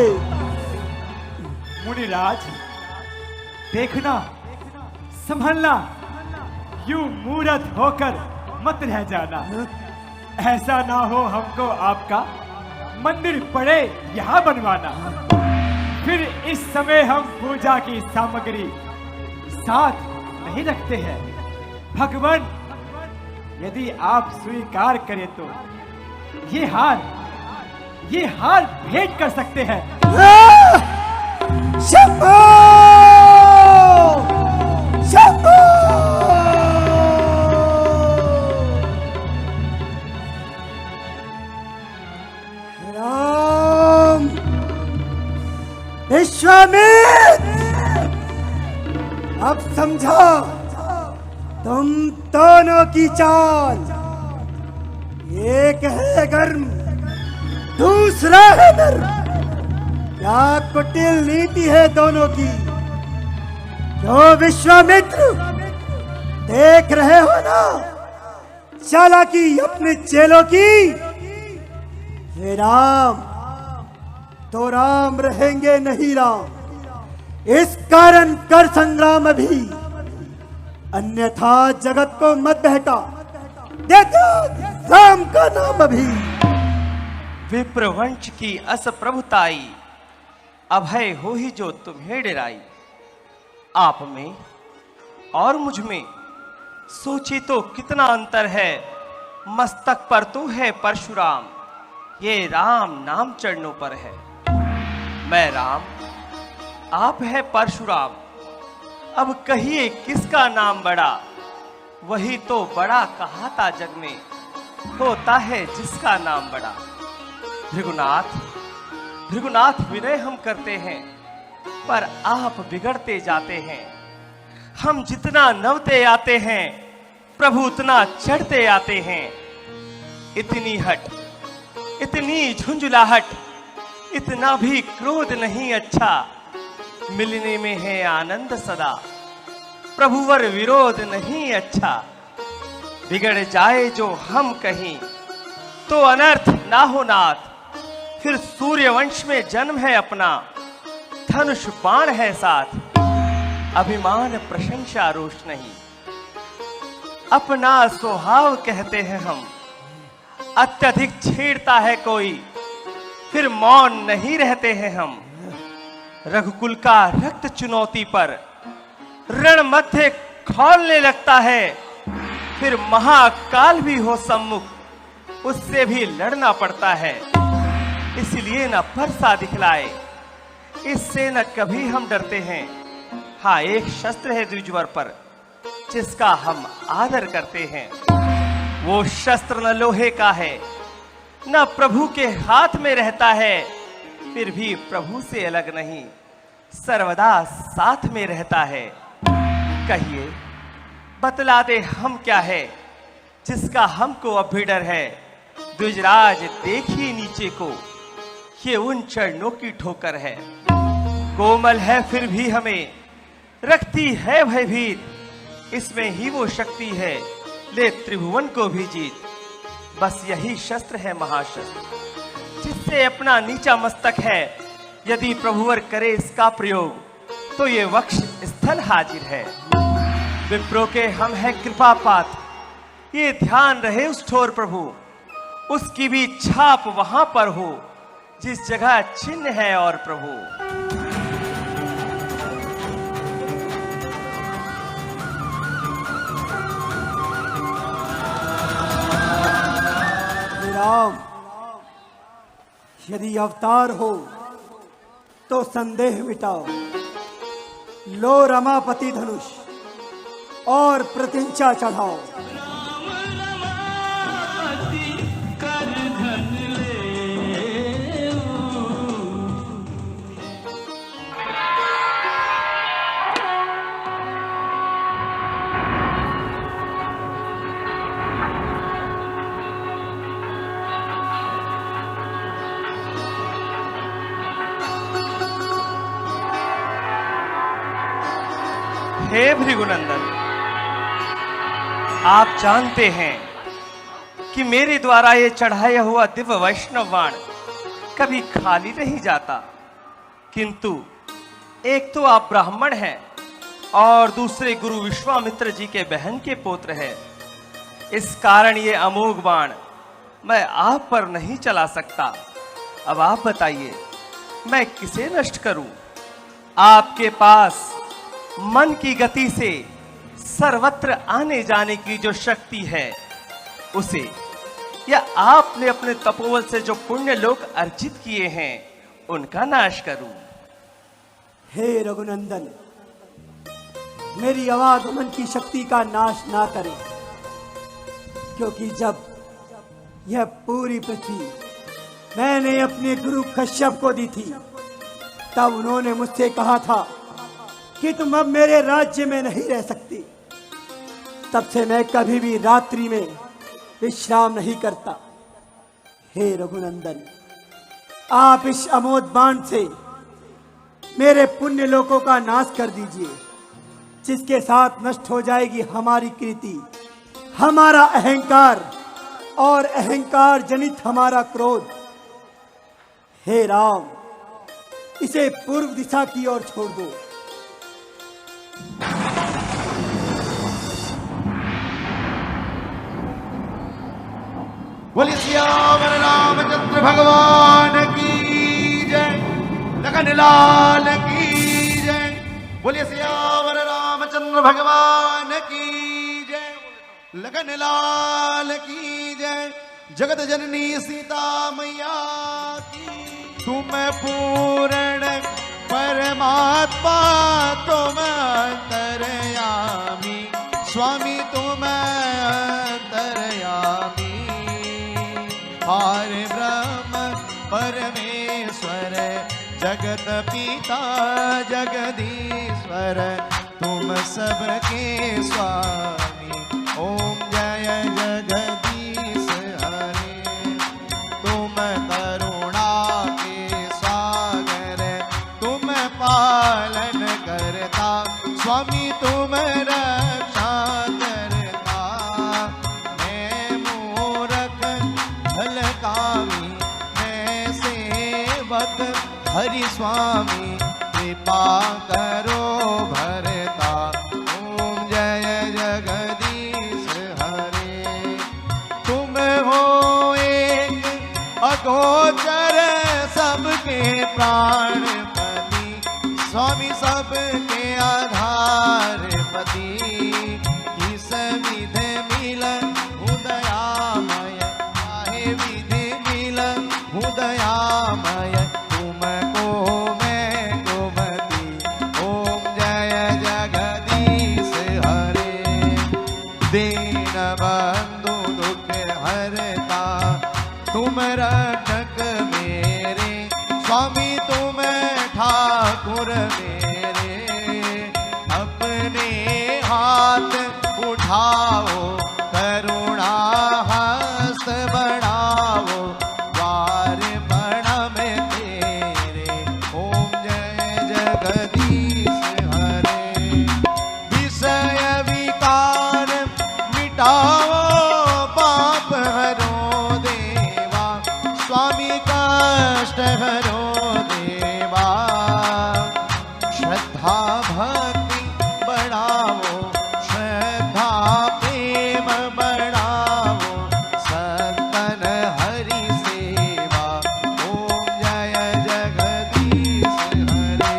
मुनिराज, देखना, संभलना, यूं मूर्त होकर मत रह जाना। ऐसा ना हो हमको आपका मंदिर पड़े यहाँ बनवाना। फिर इस समय हम पूजा की सामग्री साथ नहीं रखते हैं। भगवान, यदि आप स्वीकार करें तो ये हार भेंट कर सकते हैं। शंभो! शंभो! राम, विश्वामित्र, अब समझो तुम दोनों की चाल। एक है गर्म, दूसरा है नर्म। क्या कुटिल नीति है दोनों की। जो विश्वामित्र, देख रहे हो ना चालाकी अपने चेलों की। हे राम, तो राम रहेंगे नहीं राम। इस कारण कर संग्राम अभी, अन्यथा जगत को मत बहका। देते राम का नाम अभी। विप्रवंश की अस प्रभुताई, अभय हो ही जो तुम्हें डेराई। आप में और मुझ में सोची तो कितना अंतर है। मस्तक पर तो है परशुराम, ये राम नाम चरणों पर है। मैं राम, आप है परशुराम। अब कहिए किसका नाम बड़ा? वही तो बड़ा कहाता जग में, होता है जिसका नाम बड़ा। भृगुनाथ, भृगुनाथ, विनय हम करते हैं पर आप बिगड़ते जाते हैं। हम जितना नवते आते हैं प्रभु उतना चढ़ते आते हैं। इतनी हट, इतनी झुंझुलाहट, इतना भी क्रोध नहीं अच्छा। मिलने में है आनंद सदा, प्रभुवर विरोध नहीं अच्छा। बिगड़ जाए जो हम कहीं तो अनर्थ ना हो नाथ, फिर सूर्यवंश में जन्म है अपना, धनुष बाण है साथ। अभिमान प्रशंसा रोष नहीं, अपना स्वभाव कहते हैं हम। अत्यधिक छेड़ता है कोई, फिर मौन नहीं रहते हैं हम। रघुकुल का रक्त चुनौती पर रण मध्य खौलने लगता है, फिर महाकाल भी हो सम्मुख, उससे भी लड़ना पड़ता है। इसलिए न परसा दिखलाए, इससे न कभी हम डरते हैं। हाँ, एक शस्त्र है द्विजवर पर जिसका हम आदर करते हैं। वो शस्त्र न लोहे का है, न प्रभु के हाथ में रहता है, फिर भी प्रभु से अलग नहीं, सर्वदा साथ में रहता है। कहिए, बतला दे हम क्या है जिसका हमको अब भी डर है। द्विजराज देखिए नीचे को, ये उन चरणों की ठोकर है। कोमल है फिर भी हमें रखती है भयभीत, इसमें ही वो शक्ति है ले त्रिभुवन को भी जीत। बस यही शस्त्र है महाशस्त्र, जिससे अपना नीचा मस्तक है। यदि प्रभुवर करे इसका प्रयोग तो ये वक्ष स्थल हाजिर है। विप्रो के हम हैं कृपा पात्र, ये ध्यान रहे उस ठोर प्रभु, उसकी भी छाप वहां पर हो जिस जगह चिन्ह है और प्रभु। राम, यदि अवतार हो तो संदेह मिटाओ। लो रमापति धनुष और प्रत्यंचा चढ़ाओ। हे भृगुनंदन, आप जानते हैं कि मेरे द्वारा ये चढ़ाया हुआ दिव्य वैष्णव बाण कभी खाली नहीं जाता। किंतु एक तो आप ब्राह्मण हैं और दूसरे गुरु विश्वामित्र जी के बहन के पुत्र हैं। इस कारण ये अमोघ बाण मैं आप पर नहीं चला सकता। अब आप बताइए, मैं किसे नष्ट करूं? आपके पास मन की गति से सर्वत्र आने जाने की जो शक्ति है उसे, या आपने अपने तपोबल से जो पुण्य लोक अर्जित किए हैं उनका नाश करूं? हे रघुनंदन, मेरी आवागमन की शक्ति का नाश ना करें, क्योंकि जब यह पूरी पृथ्वी मैंने अपने गुरु कश्यप को दी थी, तब उन्होंने मुझसे कहा था कि तुम अब मेरे राज्य में नहीं रह सकती। तब से मैं कभी भी रात्रि में विश्राम नहीं करता। हे रघुनंदन, आप इस अमोघ बाण से मेरे पुण्य लोकों का नाश कर दीजिए, जिसके साथ नष्ट हो जाएगी हमारी कीर्ति, हमारा अहंकार और अहंकार जनित हमारा क्रोध। हे राम, इसे पूर्व दिशा की ओर छोड़ दो। बोलिए सियावर रामचंद्र भगवान की जय, लखन लाल की जय। बोलिए सियावर रामचंद्र भगवान की जय, लखन लाल की जय। जगत जननी सीता मैया की, तुम पूर्ण परमात्मा, तुम अंतर्यामी स्वामी, तुम अंतर्यामी। पार ब्रह्म परमेश्वर, जगत पिता जगदीश्वर, तुम सबके स्वामी। ओम जय जगदीश हरे, तुम करुणा के सागर, तुम पालन हरि स्वामी कृपा करो भरता। ओम जय जगदीश हरे। तुम हो एक अगोचर सबके प्राणपति, स्वामी सबके आधारपति। किस विधि मिल उदयामय, काहे विधि मिल उदयामय। तुमको मैं कुमति, ओम जय जगदीश हरे। दीन बंधु दुख हरता, तुम रक्षक मेरे, स्वामी तुम ठाकुर मेरे। अपने हाथ उठाओ, करुणा हस्त बढ़ाओ, द्वार प्रणम तेरे। ओम जय जगदीश हरे। विषय विकार मिटाओ, पाप हरो देवा, स्वामी कष्ट हरो देवा। श्रद्धा भक्ति बढ़ाओ, श्रद्धा प्रेम बढ़ाओ, सतन हरि सेवा। ओम जय जगदीश हरे।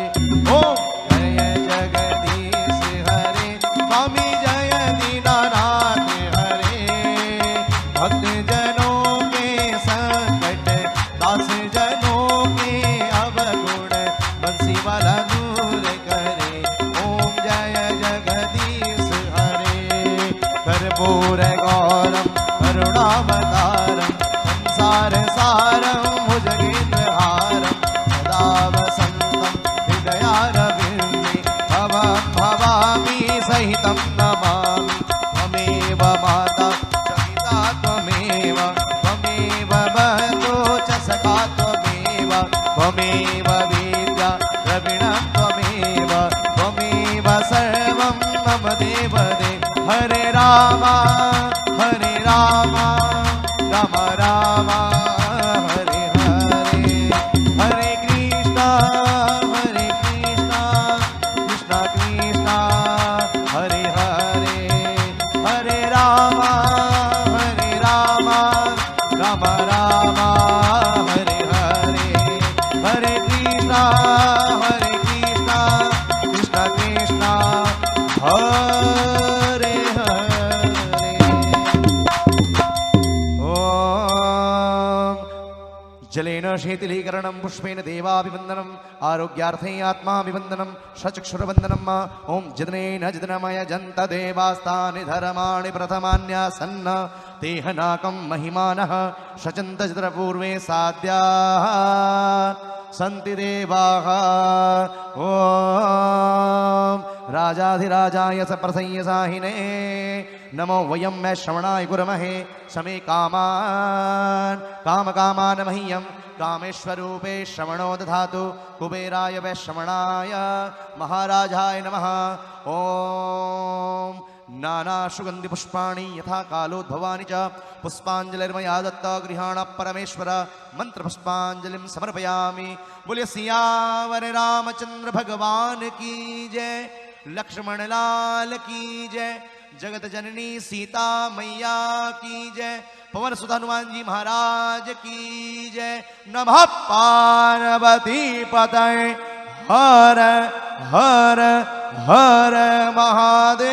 ओम जय जगदीश हरे। स्वामी जय दीनानाथ हरे। भक्त जनों के संकट, दास जनों के अवगुण, बंसी वाला दूर करे। ओम जय जगदीश हरे। कर्पूर गौरम करुणावतारम, संसार सारम भुजगेन्द्रहारम, सदा वसंतम हृदयारविंदे। भवं भवामि सहितं नमामि। त्वमेव माता च पिता त्वमेव, त्वमेव बन्धु च सखा त्वमेव, त्वमेव विद्या द्रविणं त्वमेव, त्वमेव सर्वं मम देवदेव। हरे राम राम राम हरे हरे। हरे कृष्णा कृष्णा कृष्णा हरे हरे। हरे राम राम राम हरे हरे। हरे कृष्णा कृष्णा कृष्णा हरे हरे। ओम जलेन शीतलीकरणं, पुष्पेन देवाभिवन्दनम्, आरोग्यार्थे आत्माभिवन्दनं, सचक्षुरवन्दनम्। ओम जिदनेन जिदनमय जन्त देवास्तानि धर्माणि प्रथमान्यासन्न, तेहनाकं महिमानः शचन्त जिदपूर्वे साद्याः सन्ति देवाः। ओम राजाधिराजाय सप्रसंयसाहिने नमो वयं मैं श्रवणाय गुरमहे। समे कामान् मह्यं कामेश्वरूपे श्रवणो दधातु। कुबेराय वै श्रवणाय महाराजाय नमः। ओम नाना सुगंधि पुष्पाणि यथा कालोद्भवानि च पुष्पांजलिर्मया दत्ता गृहाण परमेश्वर। मंत्र पुष्पांजलिं समर्पयामि। बोलिए सियावर रामचंद्र भगवान की जय, लक्ष्मण लाल की जय, जगत जननी सीता मैया की जय, पवन सुत हनुमान जी महाराज की जय। नमः पार्वती पतये हर हर हर महादेव।